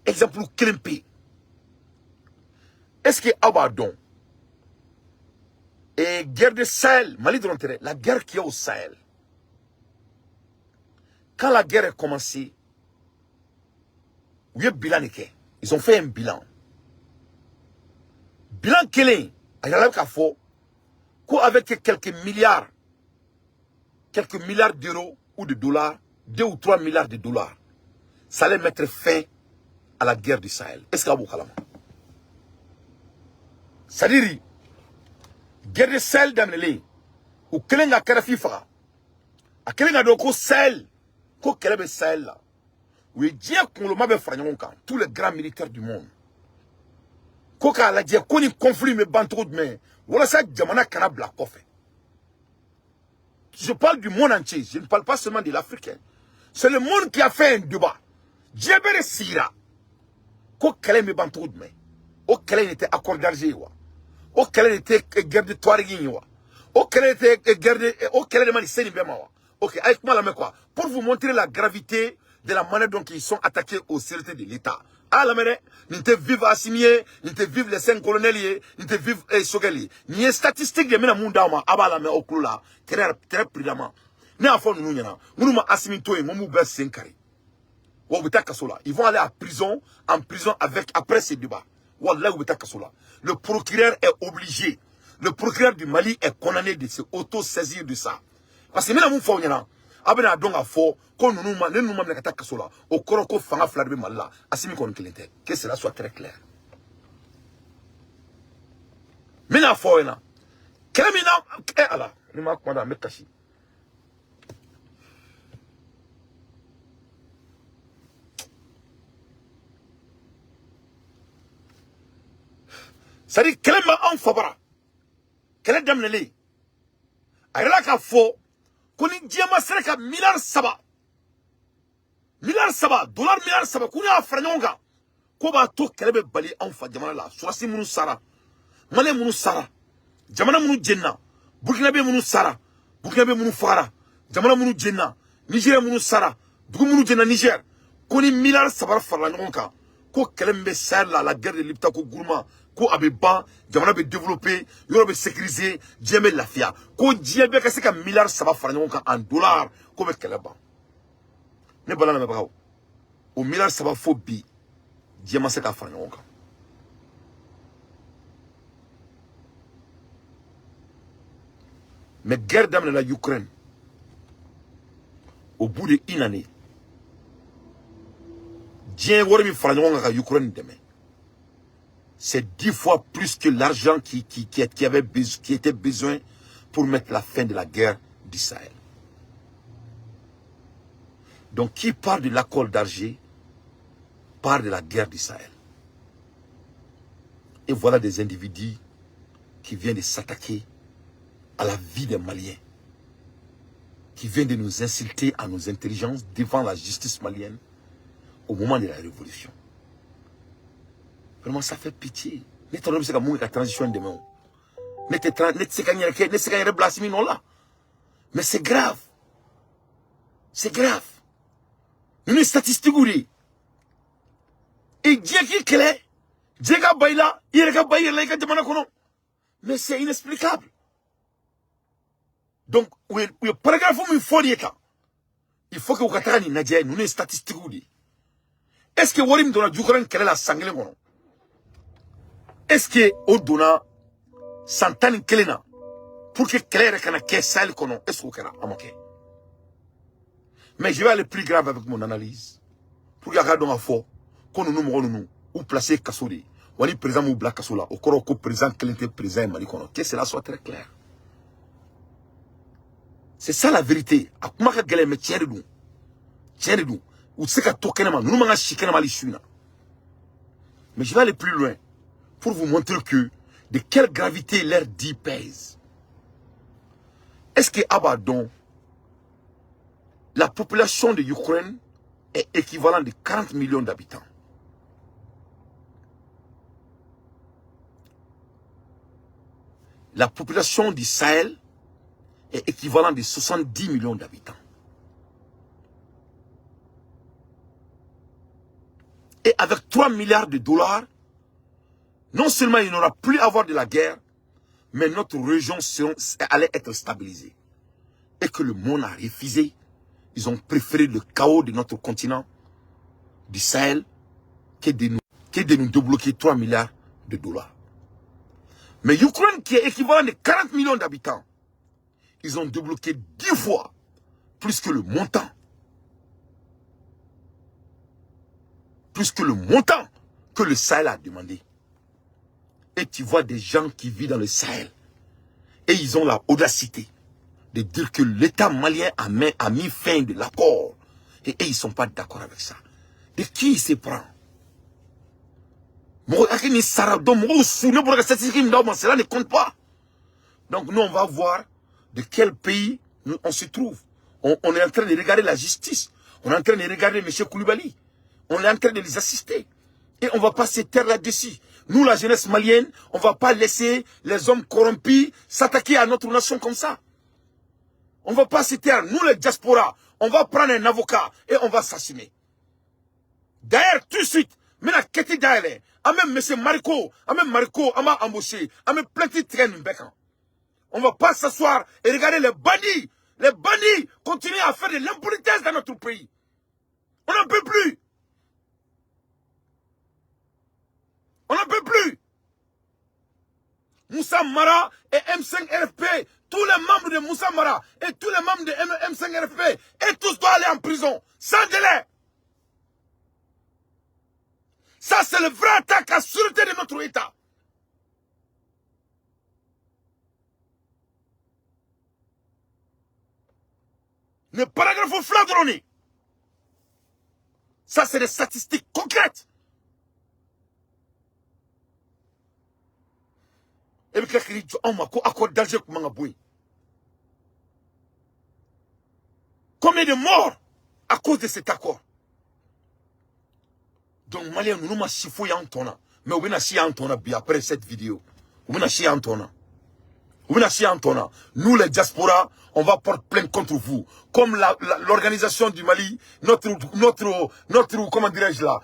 Exemple Kelempe. Est-ce que Abadon et guerre de Sahel, Mali de l'intérêt, la guerre qui est au Sahel. Quand la guerre a commencé, oui, bilan ils ont fait un bilan. Bilan quel est? Avec quelques milliards d'euros ou de dollars, 2 ou 3 milliards de dollars, ça allait mettre fin à la guerre du Sahel. Est-ce qu'il y a beaucoup de c'est-à-dire, guerre de Sahel dans les ou Kelenga Karafifa, à Kelenga Doko Sahel, ko Kelebe Sahel là, où il dit qu'on le m'a fait tous les grands militaires du monde. Koka la dit qu'on y conflit mais bantou de main, voilà ça, Djamana Kanabla Kofé. Je parle du monde entier, je ne parle pas seulement de l'Africain. C'est le monde qui a fait un débat. Djebere Sira, ko Kelebe bantou de main, au Kelebe était accord d'Alger. Au Kélé était guerre de Touareg, au Kélé était guerre de, au Kélé de Mali Bemawa. Ok, avec moi là, quoi? Pour vous montrer la gravité de la manière dont ils sont attaqués aux sécurités de l'État. À la manière, nous te vivons assimilés, nous te vivons les 5 colonels, nous te vivons les Sogeli. Ni les statistiques de Mena Mundama, Abala, mais au Kula, très prudemment. Nous avons nous assimilés, nous avons fait 5 carrés. Ils vont aller en prison avec, après ces débats. Wallah, le procureur est obligé. Le procureur du Mali est condamné de se auto-saisir de ça. Parce que même si on abena donc a fort qu'on nous m'a n'attaque kasola au koroko fanga fladbe malla asimi kon kilente que cela soit très clair. Mina foina kelamina ala ni ma ko da mekashi. Sadi kelema en fabara kele damnele ayla ka fo koni diema sereka milliard saba dollar milliard saba kuni afranyonga ko ba to kelebe bali en fa jamana la surasi munu sara male munu sara jamana munu jenna burkina be munu sara burkina be munu fara jamana munu jenna niger munu sara dugu munu jenna niger koni milliard saba faranyonga ko kelembe sar la guerre de l'Ipta ko gourma ko abeba jamana be développer yoro be sécuriser djembe lafia ko djembe ka se ka milliard saba faranyonga ka en dollar ko be keleba ne balana me bagaw o milliard saba fo bi djema se ka faranyonga mais guerre dans la Ukraine au bout de une année djem wori mi faranyonga ka Ukraine demain. C'est 10 fois plus que l'argent qui était besoin pour mettre la fin de la guerre d'Israël. Donc, qui parle de l'accord d'Alger, parle de la guerre d'Israël. Et voilà des individus qui viennent de s'attaquer à la vie des Maliens, qui viennent de nous insulter à nos intelligences devant la justice malienne au moment de la révolution. Vraiment, ça fait pitié. Ne te pas que la transition demain. Ne te pas là. Mais c'est grave. C'est grave. Une statistique où dit. Et Dieu qui est clair. Dieu qui a baila. Il a baila. Il a demandé. Mais c'est inexplicable. Donc, le paragraphe où il faut dire. Il faut que vous ayez une statistique où dit. Est-ce que Warim donne du courant quelle est la sangle? Est-ce que au donna Santane Kelena pour que Claire kana Kessal kono est-ce que a manqué? Mais je vais aller plus grave avec mon analyse. Pour que regarde donc fort qu'on nous ou placer Kassoudi ou aller présent ou Black Kassoula au corps présent quel était présent Mali kono que cela soit très clair. C'est ça la vérité. A kuma ka gele me tiens de nous ou c'est ka tokenema nous manga shikena mali suina. Mais je vais aller plus loin pour vous montrer que de quelle gravité l'air dit pèse. Est-ce que Abaddon, la population de l'Ukraine est équivalente de 40 millions d'habitants? La population du Sahel est équivalente de 70 millions d'habitants. Et avec 3 milliards de dollars, non seulement il n'aura plus à avoir de la guerre, mais notre région allait être stabilisée. Et que le monde a refusé. Ils ont préféré le chaos de notre continent, du Sahel, que de nous débloquer 3 milliards de dollars. Mais l'Ukraine, qui est équivalent de 40 millions d'habitants, ils ont débloqué 10 fois plus que le montant. Plus que le montant que le Sahel a demandé. Et tu vois des gens qui vivent dans le Sahel. Et ils ont la audacité de dire que l'État malien a mis fin de l'accord. Et ils ne sont pas d'accord avec ça. De qui il se prend? Cela ne compte pas. Donc nous, on va voir de quel pays on se trouve. On est en train de regarder la justice. On est en train de regarder M. Koulibaly. On est en train de les assister. Et on ne va pas se taire là-dessus. Nous, la jeunesse malienne, on ne va pas laisser les hommes corrompus s'attaquer à notre nation comme ça. On ne va pas se taire. Nous, les diasporas, on va prendre un avocat et on va s'assumer. D'ailleurs, tout de suite, mais la quête d'ailleurs, même M. Mariko, on m'a embauché, on m'a plein de traînes. On ne va pas s'asseoir et regarder les bandits. Les bandits continuent à faire de l'impolitesse dans notre pays. On n'en peut plus. On n'en peut plus. Moussa Mara et M5RFP, tous les membres de Moussa Mara et tous les membres de M5RFP, et tous doivent aller en prison, sans délai. Ça, c'est le vrai attaque à la sûreté de notre État. Le paragraphe flagroni. Ça, c'est des statistiques concrètes. Et puis, on m'a accordé danger pour m'engaboui. Combien de morts à cause de cet accord? Donc, Malien, nous m'avons chifouillé en tona. Mais on a chié en tona après cette vidéo. On a chié en tona. Nous, les diasporas, on va porter plainte contre vous. Comme l'organisation du Mali, comment dirais-je là,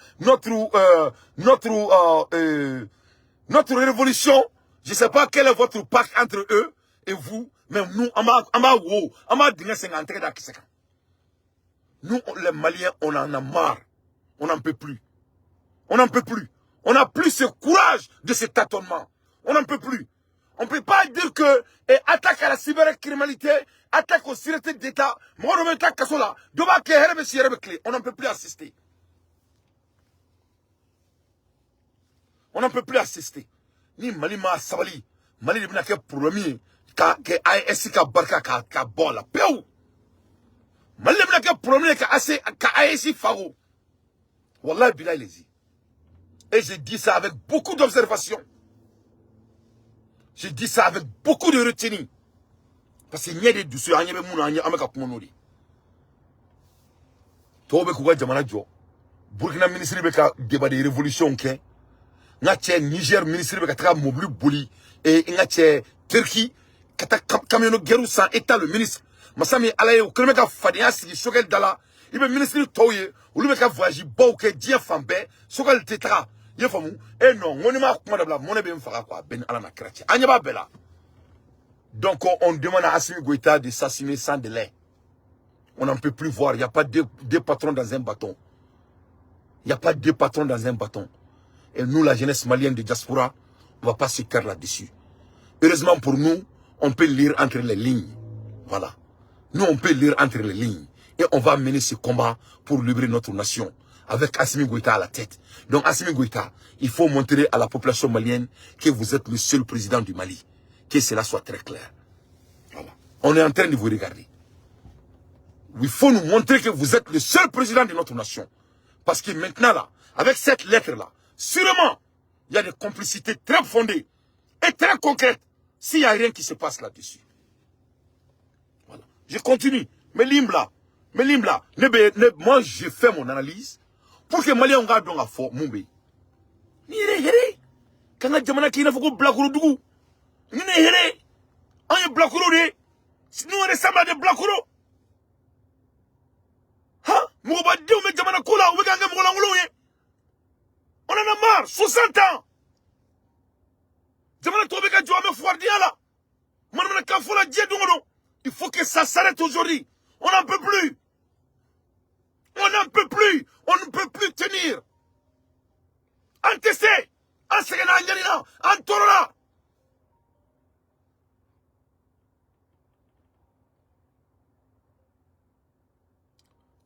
notre révolution, je ne sais pas quel est votre pacte entre eux et vous, mais nous, nous, les Maliens, on en a marre. On n'en peut plus. On n'en peut plus. On n'a plus ce courage de ce tâtonnement. On n'en peut plus. On ne peut pas dire que attaque à la cybercriminalité, attaque aux sûretés d'État, on n'en peut plus assister. On n'en peut plus assister. Ni Mali ma sabali, Mali de ke problème que AES ka barka ka bola peu. Mali de ke problème ka AES fago. Wallahi billahi lezi. Et je dis ça avec beaucoup d'observation. Je dis ça avec beaucoup de retenue. Parce qu'il y a des douceurs, il y a des gens qui ont des gens. Burkina ministre de débat de révolution. Niger ministre de mobile boli. Et Turquie, camion guerre sans état le ministre. Masami alaye au kremeka fadia si choquel dala. Il est ministre de Toye, ou le mec a voyagé, bouquet, dia fambe, choquel tetra. Eh non, on est marre, on est bien fait quoi, ben ala na chrétien. Anyaba bella. Donc on demande à Assimi Goïta de s'assumer sans délai. On n'en peut plus voir, il n'y a pas deux patrons dans un bâton. Il n'y a pas deux patrons dans un bâton. Et nous, la jeunesse malienne de diaspora, on ne va pas se taire là-dessus. Heureusement pour nous, on peut lire entre les lignes. Voilà. Nous, on peut lire entre les lignes. Et on va mener ce combat pour libérer notre nation. Avec Assimi Goïta à la tête. Donc Assimi Goïta, il faut montrer à la population malienne que vous êtes le seul président du Mali. Que cela soit très clair. Voilà. On est en train de vous regarder. Il faut nous montrer que vous êtes le seul président de notre nation. Parce que maintenant là, avec cette lettre-là, sûrement, il y a des complicités très fondées et très concrètes s'il n'y a rien qui se passe là-dessus. Voilà. Je continue. Mais Limbla, moi j'ai fait mon analyse pour que Mali on garde donc à fort mon pays. Ni here, quand la jamana qui n'a pas blakuru dugu, ni here, on est blakuru de, nous on ressemble à des blakuru. Hein? Mouba diou me jamana koula, ou ganga moulangulo ye. On en a marre, 60 ans. Jamana tobe ka jouame fouardia là. Manana kafola djé dungono. Il faut que ça s'arrête aujourd'hui. On n'en peut plus. On n'en peut plus. On ne peut plus tenir. Antessé. Ansegena anjanina. Antorona.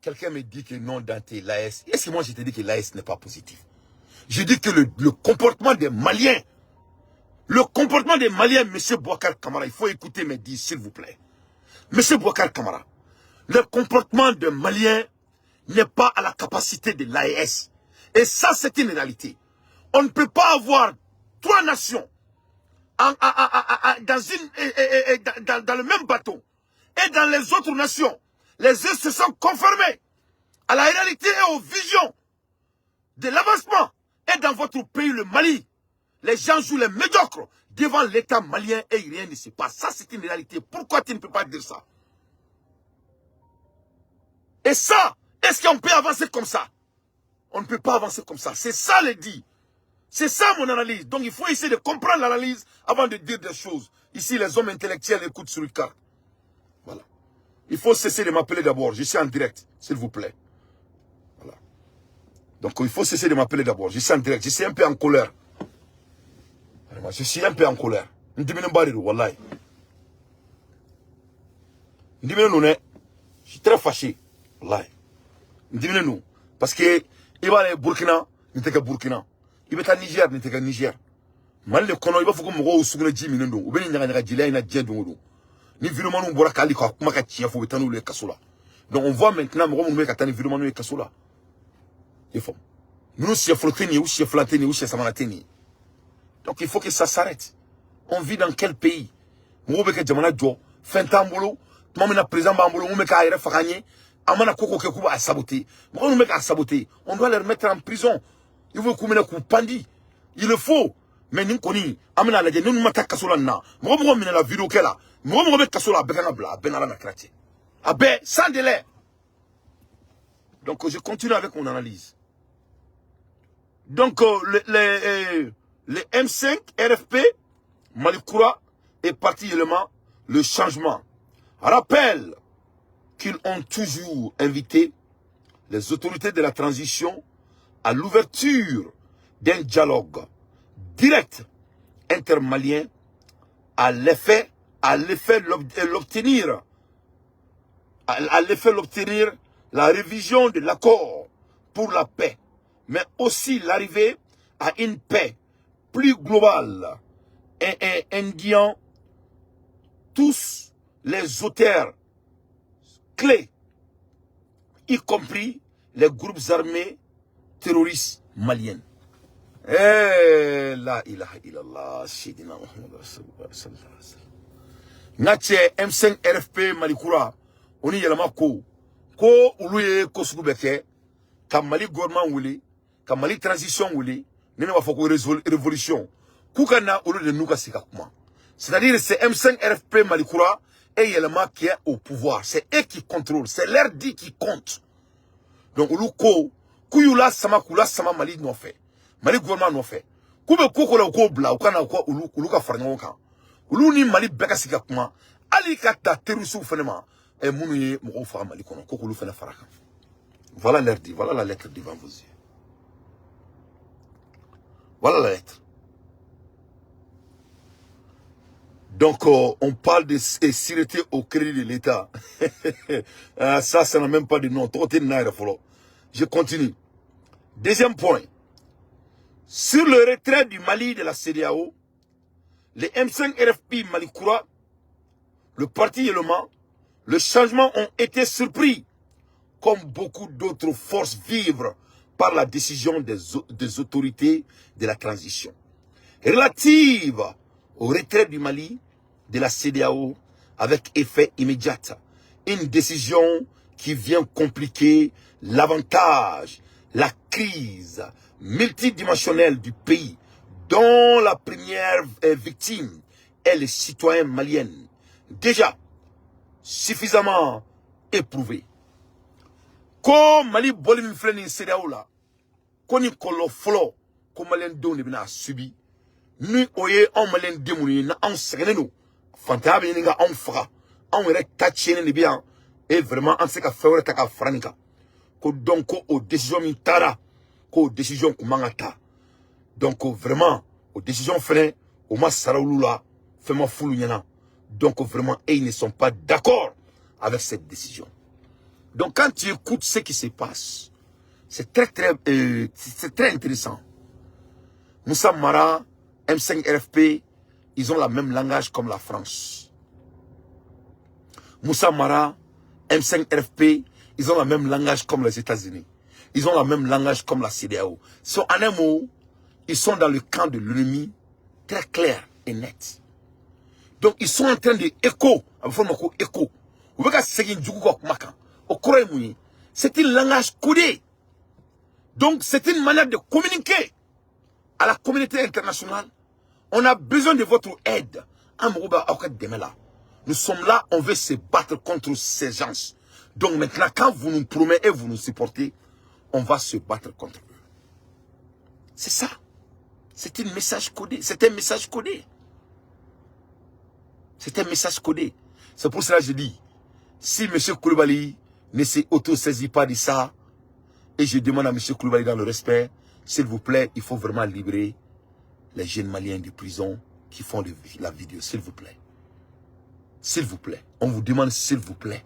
Quelqu'un me dit que non, Dante, l'AS. Est-ce que moi je te dis que l'AS n'est pas positif? Je dis que le comportement des Maliens, M. Bouakar Kamara, il faut écouter mes dires, s'il vous plaît. M. Bouakar Kamara, le comportement des Maliens n'est pas à la capacité de l'AES. Et ça, c'est une réalité. On ne peut pas avoir trois nations dans le même bateau. Et dans les autres nations, les uns se sont conformés à la réalité et aux visions de l'avancement. Et dans votre pays, le Mali, les gens jouent les médiocres devant l'État malien et rien ne se passe. Ça, c'est une réalité. Pourquoi tu ne peux pas dire ça? Et ça, est-ce qu'on peut avancer comme ça? On ne peut pas avancer comme ça. C'est ça le dit. C'est ça mon analyse. Donc il faut essayer de comprendre l'analyse avant de dire des choses. Ici, les hommes intellectuels écoutent sur le cas. Voilà. Il faut cesser de m'appeler d'abord. Je suis en direct, s'il vous plaît. Voilà. Donc il faut cesser de m'appeler d'abord. Je suis en direct. Je suis un peu en colère. Je suis un peu en colère. Je suis très fâché. Parce que il va aller Burkina, il n'était que Burkina. Il va aller Niger, il n'était que Niger. Mal le kono, il va faut que mon sougle dit minendo. Ou bien il y a un gilet, il y a un djendongo. Ni virement nous boira kali quoi, comment qu'à faut étendre le kasola. Donc on voit maintenant, mon mec à tani virement nous le kasola. Il faut. Nous si flotteni ou si flanteni ou si samanateni. Donc il faut que ça s'arrête. On vit dans quel pays? Mon mec jamana jo, fin tambolo, moi na président bambolo, mon mec a ire fakanye, amana koko kekuba a saboté. Mon mec a saboté. On doit les remettre en prison. Il faut qu'on mette pandi. Il le faut. Mais nous connaissons, amena la gente, nous matons kasola na. Moi mena la vidéo qu'elle a. Moi me kasola bekana bla, benala na krati. Abe sans délai. Donc je continue avec mon analyse. Donc les M5 RFP, Malikoura est particulièrement le changement. Rappelle qu'ils ont toujours invité les autorités de la transition à l'ouverture d'un dialogue direct intermalien à l'effet l'obtenir la révision de l'accord pour la paix, mais aussi l'arrivée à une paix plus globale et indiquant tous les auteurs clés, y compris les groupes armés terroristes maliens. La ilaha illallah, Sayyidina Muhammad sallallahu alaihi wasallam. Nache M5 RFP Malikoura, oni yelama ko uluye ko sugubeke, ka Mali gouvernement wuli, ka Mali transition wuli, nene wa foko révolution. Koukana ulu de nuka sikakuma. C'est-à-dire c'est M5 RFP Malikoura et yelama qui est au pouvoir. C'est eux qui contrôlent, c'est leur dit qui compte. Donc ulu ko, kuyula sama Mali no fait. Mali gouvernement no fait. Koube koko la ko bla, ukana ko ulu ka farnyo kan. Ulu ni Mali beka sikakuma. Ali kata terusu fenema. Et mounouye mou fa Mali kono. Koko ulu fene faraka. Voilà l'air dit, voilà la lettre devant vos yeux. Voilà la lettre. Donc, on parle de sûreté au crédit de l'État. Ça n'a même pas de nom. Je continue. Deuxième point. Sur le retrait du Mali de la CEDEAO, les M5 RFP Malikoura, le parti et le MAN, le changement ont été surpris, comme beaucoup d'autres forces vivres, par la décision des autorités de la transition. Relative au retrait du Mali de la CEDEAO avec effet immédiat. Une décision qui vient compliquer l'avantage, la crise multidimensionnelle du pays, dont la première victime est les citoyens maliens, déjà suffisamment éprouvés. Comme Mali Bolim Flenin CEDEAO là, qu'on y colle flo, comme Malien Don a subi, nous oye en Malien démouni, en sereno, fantabe n'inga en fra, en vrai tachene ni bien, et vraiment en seka faire taka franica. Ko donc aux décisions mitara, aux décisions kumangata. Donc vraiment, aux décisions frein, au masaraoula, fait-moi foulou yana. Donc vraiment, et ils ne sont pas d'accord avec cette décision. Donc quand tu écoutes ce qui se passe, c'est très intéressant. Moussa Mara, M5 RFP, ils ont le même langage comme la France. Moussa Mara, M5 RFP, ils ont le même langage comme les États-Unis. Ils ont le même langage comme la CEDEAO. En un mot, ils sont dans le camp de l'ennemi très clair et net. Donc ils sont en train de écho. C'est un langage codé. Donc c'est une manière de communiquer à la communauté internationale. On a besoin de votre aide. Nous sommes là, on veut se battre contre ces gens. Donc maintenant, quand vous nous promettez et vous nous supportez, on va se battre contre eux. C'est ça. C'est un message codé. C'est un message codé. C'est un message codé. C'est pour cela que je dis, si M. Koulibaly ne s'est auto-saisi pas de ça, et je demande à M. Koulibaly dans le respect, s'il vous plaît, il faut vraiment libérer les jeunes Maliens de prison qui font la vidéo, s'il vous plaît. S'il vous plaît. On vous demande s'il vous plaît.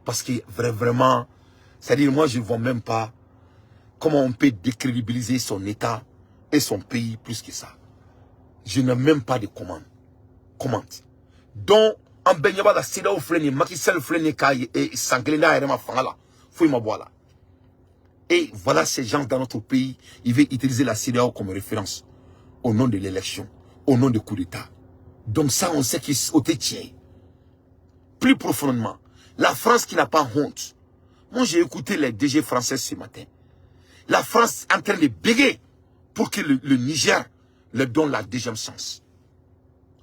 Parce que vraiment, c'est-à-dire moi je ne vois même pas comment on peut décrédibiliser son État et son pays plus que ça. Je n'ai même pas de commande. Donc, en Benyaba, la Sida ou Fleni, Macky Sall Fleni Kaye et Sanglena et Fangala, Fouille ma boila. Et voilà ces gens dans notre pays, ils veulent utiliser la CEDEAO comme référence au nom de l'élection, au nom du coup d'État. Donc ça, on sait qu'ils sont tient. Plus profondément, la France qui n'a pas honte. Moi, j'ai écouté les DG français ce matin. La France est en train de bégayer pour que le Niger leur donne la deuxième chance.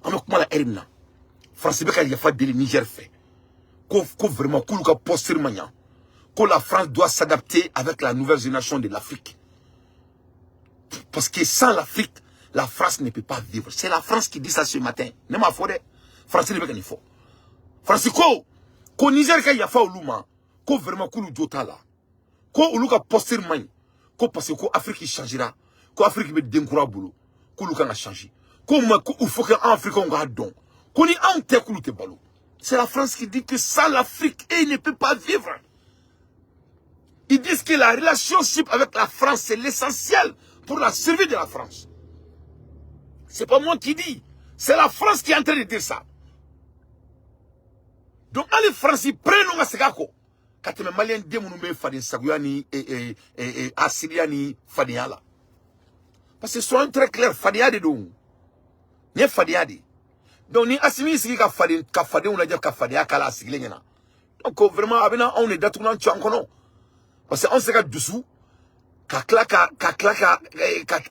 Alors, comment la RMNA France, il y a fait le Niger fait. Qu'on vraiment, qu'on a posté que la France doit s'adapter avec la nouvelle génération de l'Afrique. Parce que sans l'Afrique, la France ne peut pas vivre. C'est la France qui dit ça ce matin. Ne m'a fait France ne peut pas faire. France, qu'au Niger, il y a fait au Louma, qu'on vraiment, qu'on nous doit là. Qu'on a posté le main. Qu'on parce que l'Afrique changera. Qu'on l'Afrique va décourager boulot. Qu'on a changé. Qu'on faut qu'en Afrique, on garde don. Qu'on y a un tel qu'on te ballot. C'est la France qui dit que sans l'Afrique, il ne peut pas vivre. Ils disent que la relationship avec la France, c'est l'essentiel pour la survie de la France. C'est pas moi qui dis. C'est la France qui est en train de dire ça. Donc, les Français prennent nous à ce gars. Quand les Maliens démonent Fadin Sagouyani et Assiliani Fadiala. Parce que c'est très clair, Fadiade donc. Ni Fadiade. Donc, ni Assimi ici qui a Fadé, on a dit qu'à Fadia Kala Asilena. Donc, vraiment, on est d'atournant Tchankono. Parce qu'on se regarde dessous,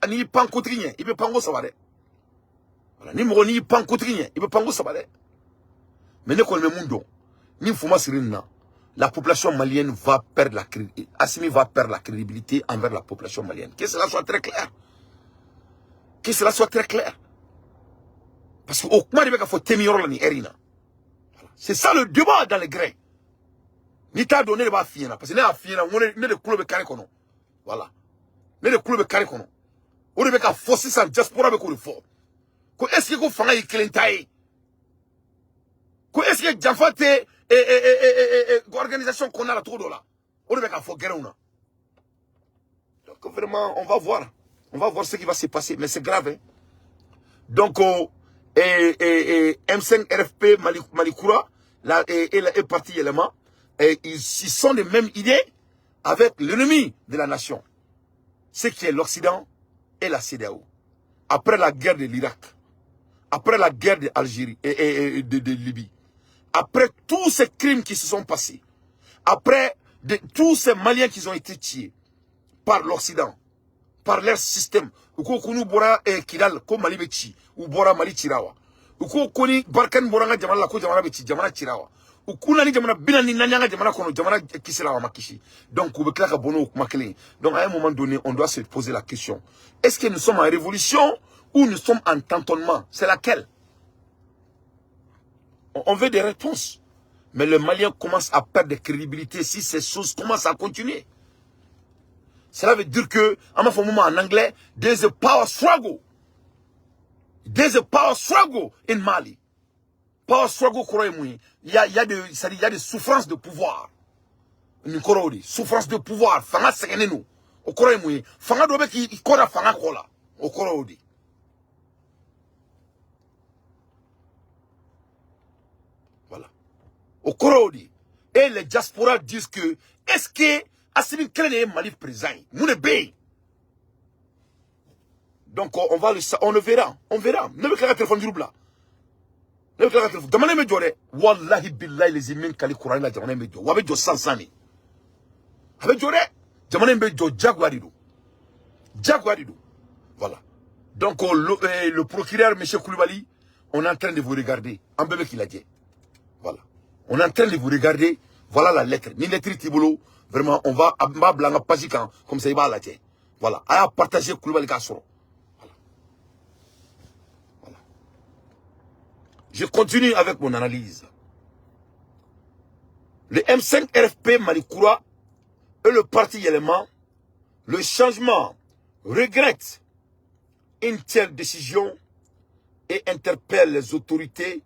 ni pan cotrien, il peut pas en savoir. Voilà, ni moroni pan cotrien, il peut pas en savoir. Mais ne connaît pas monde, ni fuma sirina, la population malienne va perdre la crédibilité. Assimi va perdre la crédibilité envers la population malienne. Que cela soit très clair. Que cela soit très clair. Parce qu'au moment où il faut témir ni erina. C'est ça le débat dans les grains. Ni t'a donné le bas fiena parce que n'est pas fiena on est le club carré kono voilà n'est le club carré kono on est qu'à forcer sa diaspora avec le fort ko est-ce que ko fanga yi kelentaye ko est-ce que jafate organisation qu'on a la tout là on est qu'à faut guerre on a donc vraiment on va voir ce qui va se passer mais c'est grave hein? Donc M5 RFP Malikoura là est parti élément. Et ils sont des mêmes idées avec l'ennemi de la nation. Ce qui est l'Occident et la CEDEAO. Après la guerre de l'Irak, après la guerre d'Algérie et de Libye, après tous ces crimes qui se sont passés, après tous ces Maliens qui ont été tués par l'Occident, par leur système, ou qu'on bora Kidal, comme Mali Bechi, ou bora Mali Tirawa, ou qu'on Barkan Boranga Jamala, ko Jamala Bechi, Jamala Tirawa. Donc, à un moment donné, on doit se poser la question. Est-ce que nous sommes en révolution ou nous sommes en tâtonnement? C'est laquelle? On veut des réponses. Mais le Malien commence à perdre de crédibilité si ces choses commencent à continuer. Cela veut dire que, à un moment en anglais, there's a power struggle. There's a power struggle in Mali. Power struggle, il y a des souffrances de pouvoir. Souffrance de pouvoir. Fanga segene nous. Au Koroïmoui. Fanga dobe qui kora fanga kola. Au Koroïmoui. Voilà. Au Koroïmoui. Et les diasporas disent que, est-ce que Assimi Kelen est Mali présent? Moune Bey. Donc, on le verra. On verra. Ne me claque le téléphone du rouble là. Jamane me jore wallahi billahi les imin kali Qur'an la jamane me jore wabe jo sansani abe jore jamane me jo jaguarido voilà donc le procureur monsieur Koulibaly on est en train de vous regarder en bébé qu'il a dit voilà on est en train de vous regarder voilà la lettre ni lettre tibolo vraiment on va blanga pasikan comme ça il va la dire voilà à partager Koulibaly kasoro. Je continue avec mon analyse. Le M5 RFP Malikoura et le parti élément, le changement regrette une telle décision et interpelle les autorités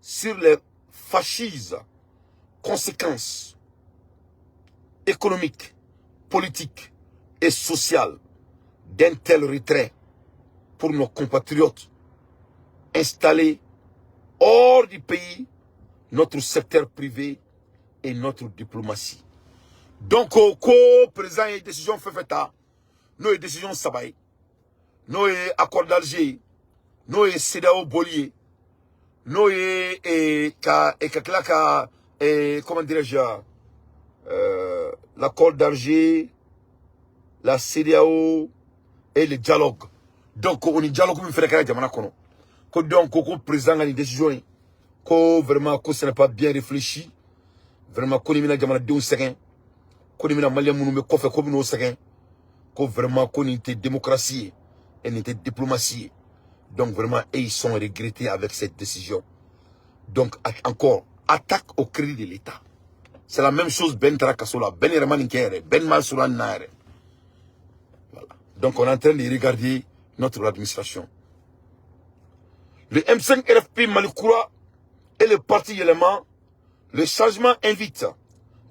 sur les fâcheuses conséquences économiques, politiques et sociales d'un tel retrait pour nos compatriotes installés hors du pays, notre secteur privé et notre diplomatie. Donc, au président et décision fait nous et décision Sabaye, nous et accord d'Alger, nous et CEDEAO Bolier, nous et comment dirais-je, l'accord d'Alger, la CEDEAO et le dialogue. Donc, on est dialogue comme il fait jamana kono. Donc, le président a une décision, que vraiment, que ce n'est pas bien réfléchi, vraiment, qu'on est jamana de second, qu'on est malien mounou kofe comme nous second, que vraiment, qu'on était démocratie et n'était diplomatie. Donc, vraiment, ils sont regrettés avec cette décision. Donc, encore, attaque au crédit de l'État. C'est la même chose, Ben Tarakasola, Ben Hermaninkere, Ben Malsoulan Nare. Voilà. Donc, on est en train de regarder notre administration. Le M5 RFP Malikoura et le parti élément, le changement invite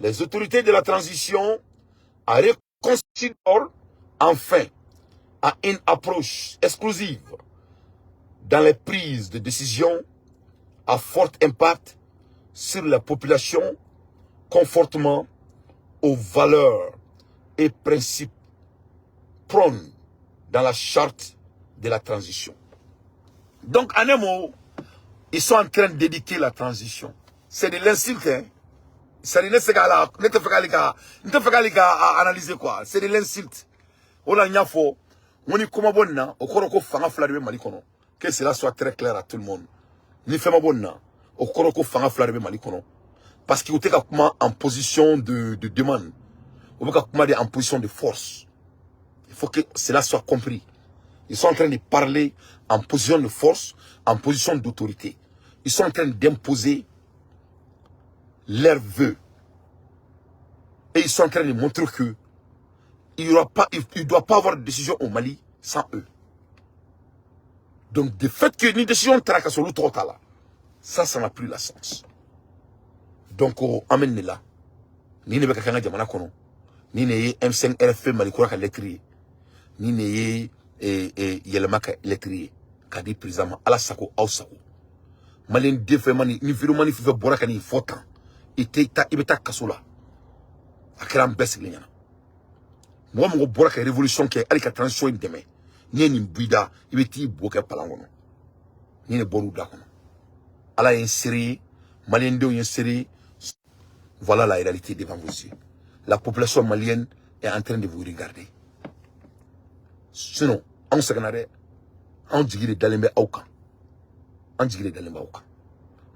les autorités de la transition à reconsidérer enfin à une approche exclusive dans les prises de décision à fort impact sur la population conformément aux valeurs et principes prônés dans la charte de la transition. Donc, en un mot, ils sont en train d'éduquer la transition. C'est de l'insulte, hein. Ça ne fait qu'à analyser quoi. C'est de l'insulte. On a nyafo, on y comme bon au koroko fanga flarbe malikono. Que cela soit très clair à tout le monde. Ni fait ma bonne au koroko fanga flarbe malikono. Parce qu'il était en position de demande. On peut en position de force. Il faut que cela soit compris. Ils sont en train de parler en position de force, en position d'autorité. Ils sont en train d'imposer leurs vœux. Et ils sont en train de montrer que il ne doit pas avoir de décision au Mali sans eux. Donc, de fait que une décision tracassolou trop là, ça n'a plus la sens. Donc, on amène là. Ni ne bekakanga jamana kono. Ni ne M5 RFP Malikoura ka lettrier. Ni ne yelema ka lettrier. Ka di président ala sako au sako. Malien défait mani ni virumani fife boraka ni fotan. Ibeta kasola. Akram beslinyana. Moi mon boraka révolution qui ali ka transition demain. Ni ni buida ibeti boka palangono. Ni ne bolu da kono. Ala inséré malien de inséré. Voilà la réalité devant vos yeux. La population malienne est en train de vous regarder. Sinon, on se regarde, on dit qu'il est dans les aucun. On dit qu'il est dans les aucun.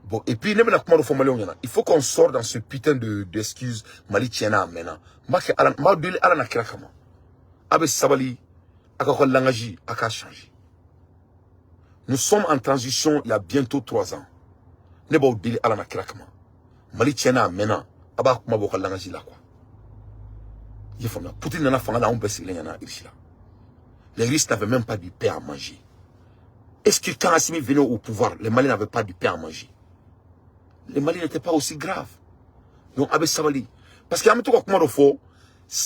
Bon, et puis, il faut qu'on sorte dans ce putain d'excuses malitiennes maintenant. Nous sommes en transition il y a bientôt 3 ans. Mali tiena maintenant aba kuma boka langaji la quoi. Il faut na Poutine nana fanga la on baisse les yana irishila. Les riches n'avaient même pas du pain à manger. Est-ce que quand Assimi venait au pouvoir, les Maliens n'avaient pas du pain à manger? Les Maliens n'étaient pas aussi graves. Donc Abbé Sabali parce qu'il y a un truc comme faux,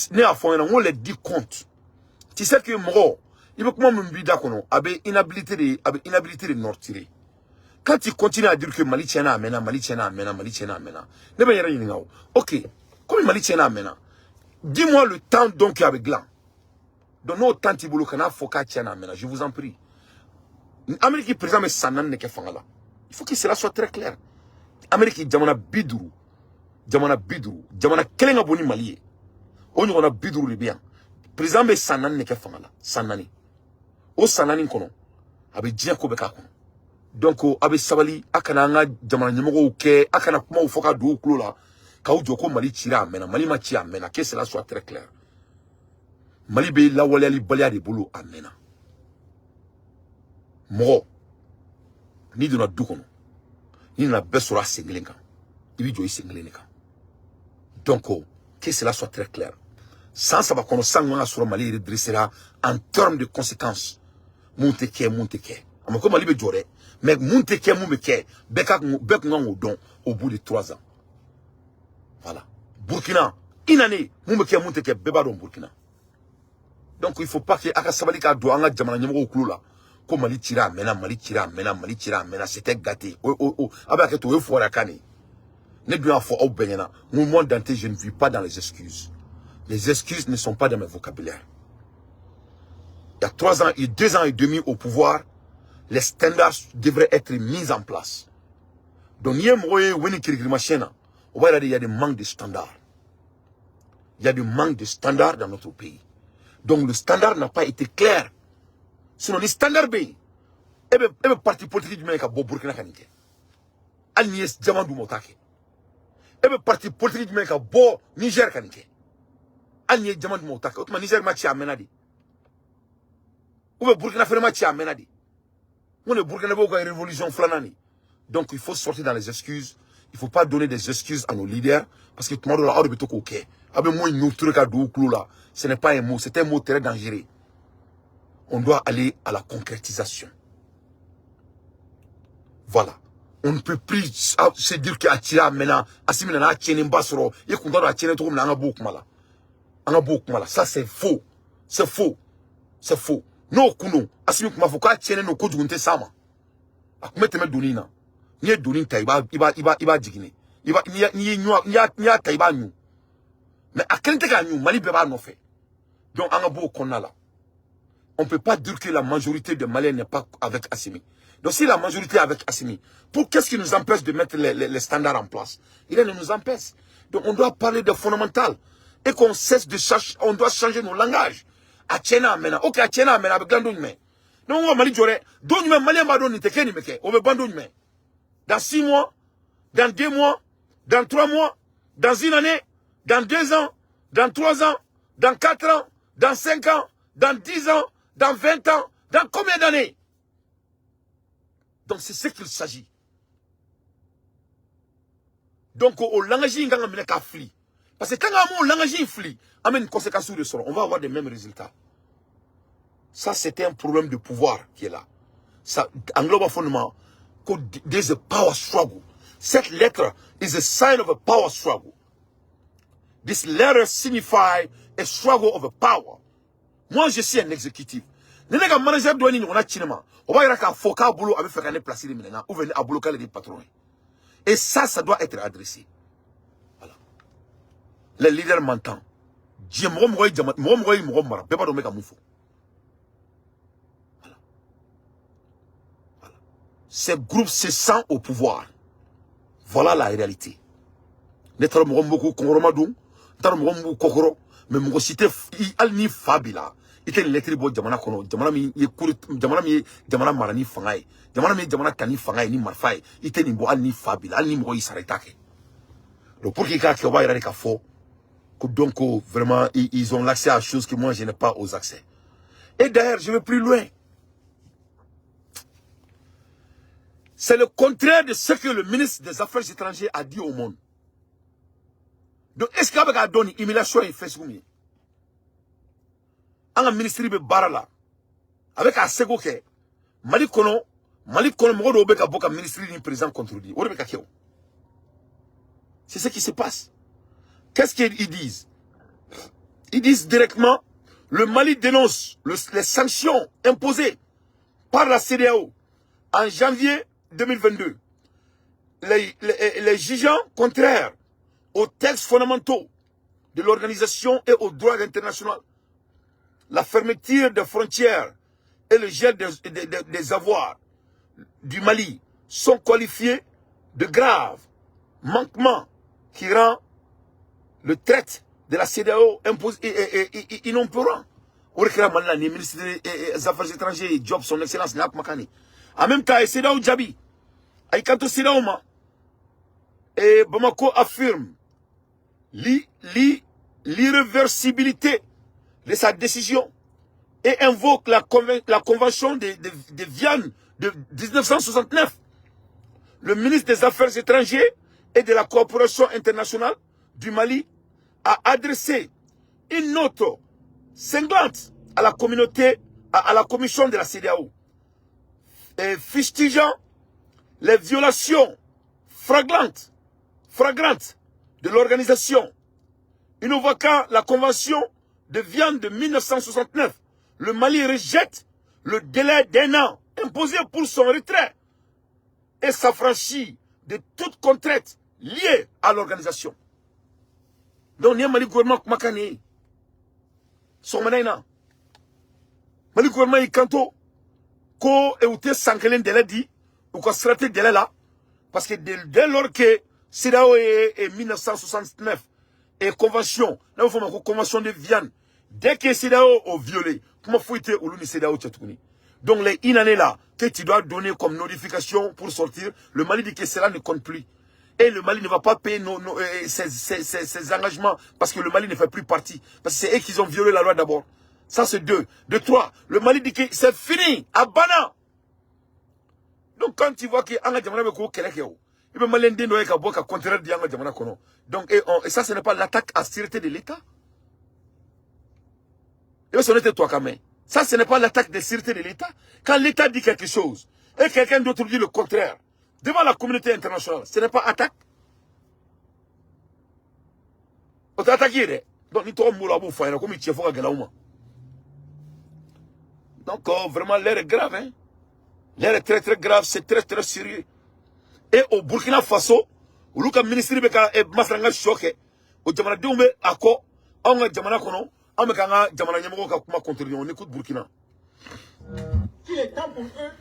né à fond on les dit compte. Tu sais que moro, il veut comment me bida kono abe inhabilité de nord tiré. Quand tu continues à dire que Mali tiena amena, Mali tiena amena, Mali tiena amena, ne va y rien. Ok, comme Mali tiena amena, dis-moi le temps donc avec Glan. Donc nos temps Tiboulou kana foka tiena amena, je vous en prie. Amérique présent mais sanan ne kefangala. Il faut que cela soit très clair. Amérique jamana biduru, jamana kelenga boni Mali. On y a biduru le bien. Présent mais sanan ne kefangala, sanani. O sanani kono, abe dia ko beka kono. Donc, abe sabali, akana nga jamana nyemoko uke, akana kuma ufoka do klo la, ka ujoko Mali tira amena, Mali ma tira amena, que cela soit très clair. Mali be la wale ali balia de bolo amena. Moro, ni de na dukono, ni na besora senglenka, ibi joyi senglenka. Donc, que cela soit très clair. Sans savoir qu'on sang nga sur Mali redressera en termes de conséquences. Monteke. Mais comme Mali be jore, mais monteke moumeke, beka don au bout de 3 ans. Voilà. Burkina, une année, monteke beba don Burkina. Donc il faut pas que aka sabali ka do anga jamana nyamo au clou là. Comme Mali tira mena, c'était gâté. Abaka to fo la kani. Ne doit faut au benyana. Moi Dante, je ne vis pas dans les excuses. Les excuses ne sont pas dans mes vocabulaires. Il y a 3 ans et 2 ans et demi au pouvoir, les standards devraient être mis en place. Donc, il y a des manques de standards. Il y a des manques de standards dans notre pays. Donc, le standard n'a pas été clair. Sinon, les standards, et le parti politique du Ménaka, Burkina Kanike. Alnies Djamandou Motake. Et le parti politique du Ménaka, Niger Kanike. Alnies Djamandou Motake. Autrement, Niger Machi Amenadi. Ou le Burkina Faso Machi Amenadi. On est Burkina Faso une révolution flanani. Donc il faut sortir dans les excuses. Il ne faut pas donner des excuses à nos leaders. Parce que tout le monde a dit ok. Ce n'est pas un mot, c'est un mot très dangereux. On doit aller à la concrétisation. Voilà. On ne peut plus se dire que Atira maintenant, Asimina na Tchene Mbasoro, et qu'on doit Tchene tout le monde. Ça c'est faux. C'est faux. C'est faux. Non, kuno, Asimina Kumafoka Tchene no Kodjunte Sama. Akumete me donina. Ni donin taiba, iba digine. Ni taiba nous. Mais à quel cas nous, Mali beba non fait. Donc, on a beau qu'on a là. On ne peut pas dire que la majorité des Maliens n'est pas avec Assimi. Donc, si la majorité est avec Assimi, pour qu'est-ce qui nous empêche de mettre les standards en place? Il ne nous empêche. Donc, on doit parler de fondamental. Et qu'on cesse de chercher, on doit changer nos langages. A Tchena maintenant. Ok, à Tchena maintenant, avec Glandou mais. Donc, on va Mali Djore. Donc, Malien va donner Teke ni meke. On va bandou mais. Dans 6 mois, dans 2 mois, dans 3 mois, dans 1 année, dans 2 ans, dans 3 ans, dans 4 ans, dans 5 ans, dans 10 ans, dans 20 ans, dans combien d'années? Donc c'est ce qu'il s'agit. Donc au langage, il y a un fli. Parce que quand on a un langage, il fli, amène une conséquence sur le sol, on va avoir les mêmes résultats. Ça, c'était un problème de pouvoir qui est là. Ça, en global fondement, there's a power struggle. Cette lettre is a sign of a power struggle. This letter signifies a struggle of a power. Moi, je suis un exécutif. Les gars, manager doit nous on a cinéma. On va y avoir un focal boulot avec faire un placer les maintenant ou venir à bloquer les patrons. Et ça doit être adressé. Voilà. Les leaders m'entendent. Dieu moi pas de Ces groupes se sentent au pouvoir. Voilà la réalité. Notre beaucoup Kongoromadou, notre Kokoro, mais mon cité alni fabila. Il était lettre bo jamana kono, jamana mi jamana marani fangai, jamana tani fangai ni marfai, il était ni bo alni fabila, alni mo isaretake. Donc pour qu'il y ait un faux, donc vraiment ils ont l'accès à choses que moi je n'ai pas aux accès. Et d'ailleurs je vais plus loin. C'est le contraire de ce que le ministre des Affaires étrangères a dit au monde. Donc, est-ce qu'il y a donné une humiliation et fait ce que un ministre de Barala, avec un sego que Mali kono, Mogo Obeka Boka ministre du président contre lui. C'est ce qui se passe. Qu'est-ce qu'ils disent? Ils disent directement, le Mali dénonce les sanctions imposées par la CEDEAO en janvier 2022. Les jugeant contraires aux textes fondamentaux de l'organisation et au droit international, la fermeture des frontières et le gel des avoirs du Mali sont qualifiés de graves manquements qui rend le traité de la CEDEAO inopérant. Le ministre des Affaires étrangères, Job, son excellence, en même temps, CEDEAO Djabi, Aïkato CEDEAO, et Bamako affirme l'irréversibilité de sa décision et invoque la convention de Vienne de 1969. Le ministre des Affaires étrangères et de la coopération internationale du Mali a adressé une note cinglante à la communauté à la commission de la CEDEAO, fustigeant les violations flagrantes de l'organisation, invoquant la convention de Vienne de 1969. Le Mali rejette le délai d'1 an imposé pour son retrait et s'affranchit de toute contrainte liée à l'organisation. Donc, il y a Mali gouvernement Makane. Son manena. Mali gouvernement yi kanto ko eute sankelen délai dit ou ko straté délai là parce que dès lors que CEDEAO est 1969 et convention, là vous faites convention de Vienne, dès que CEDEAO a violé, comment faut être au l'uni CEDEAO tchatouni. Donc les inanés là que tu dois donner comme notification pour sortir, le Mali dit que cela ne compte plus. Et le Mali ne va pas payer ses engagements parce que le Mali ne fait plus partie. Parce que c'est eux qui ont violé la loi d'abord. Ça c'est 2. De 3, le Mali dit que c'est fini, à Bana. Donc quand tu vois que Anga Djamana Beko Kelekeo, il peut Malien Dendo et Kaboka contraire d'Anga Djamana Kono. Donc et ça ce n'est pas l'attaque à la sécurité de l'État. Et ça n'était toi quand même. Ça ce n'est pas l'attaque de la sécurité de l'État. Quand l'État dit quelque chose et quelqu'un d'autre dit le contraire, devant la communauté internationale, ce n'est pas attaque. On t'a attaqué. Donc, donc vraiment, l'air est grave. Hein? L'air est très très grave, c'est très très sérieux. Et au Burkina Faso, où le ministre est masranga choqué, au Djamana Doumbe, à quoi on a Djamana Kono, on a Djamana Nyamoka Kuma contre on écoute Burkina. Qu'il est temps pour eux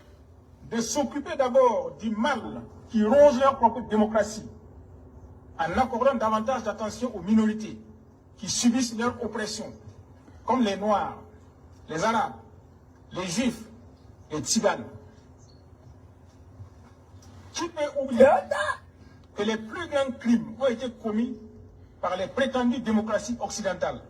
de s'occuper d'abord du mal qui ronge leur propre démocratie, en accordant davantage d'attention aux minorités qui subissent leur oppression, comme les Noirs, les Arabes, les Juifs, les Tziganes. Qui peut oublier que les plus grands crimes ont été commis par les prétendues démocraties occidentales,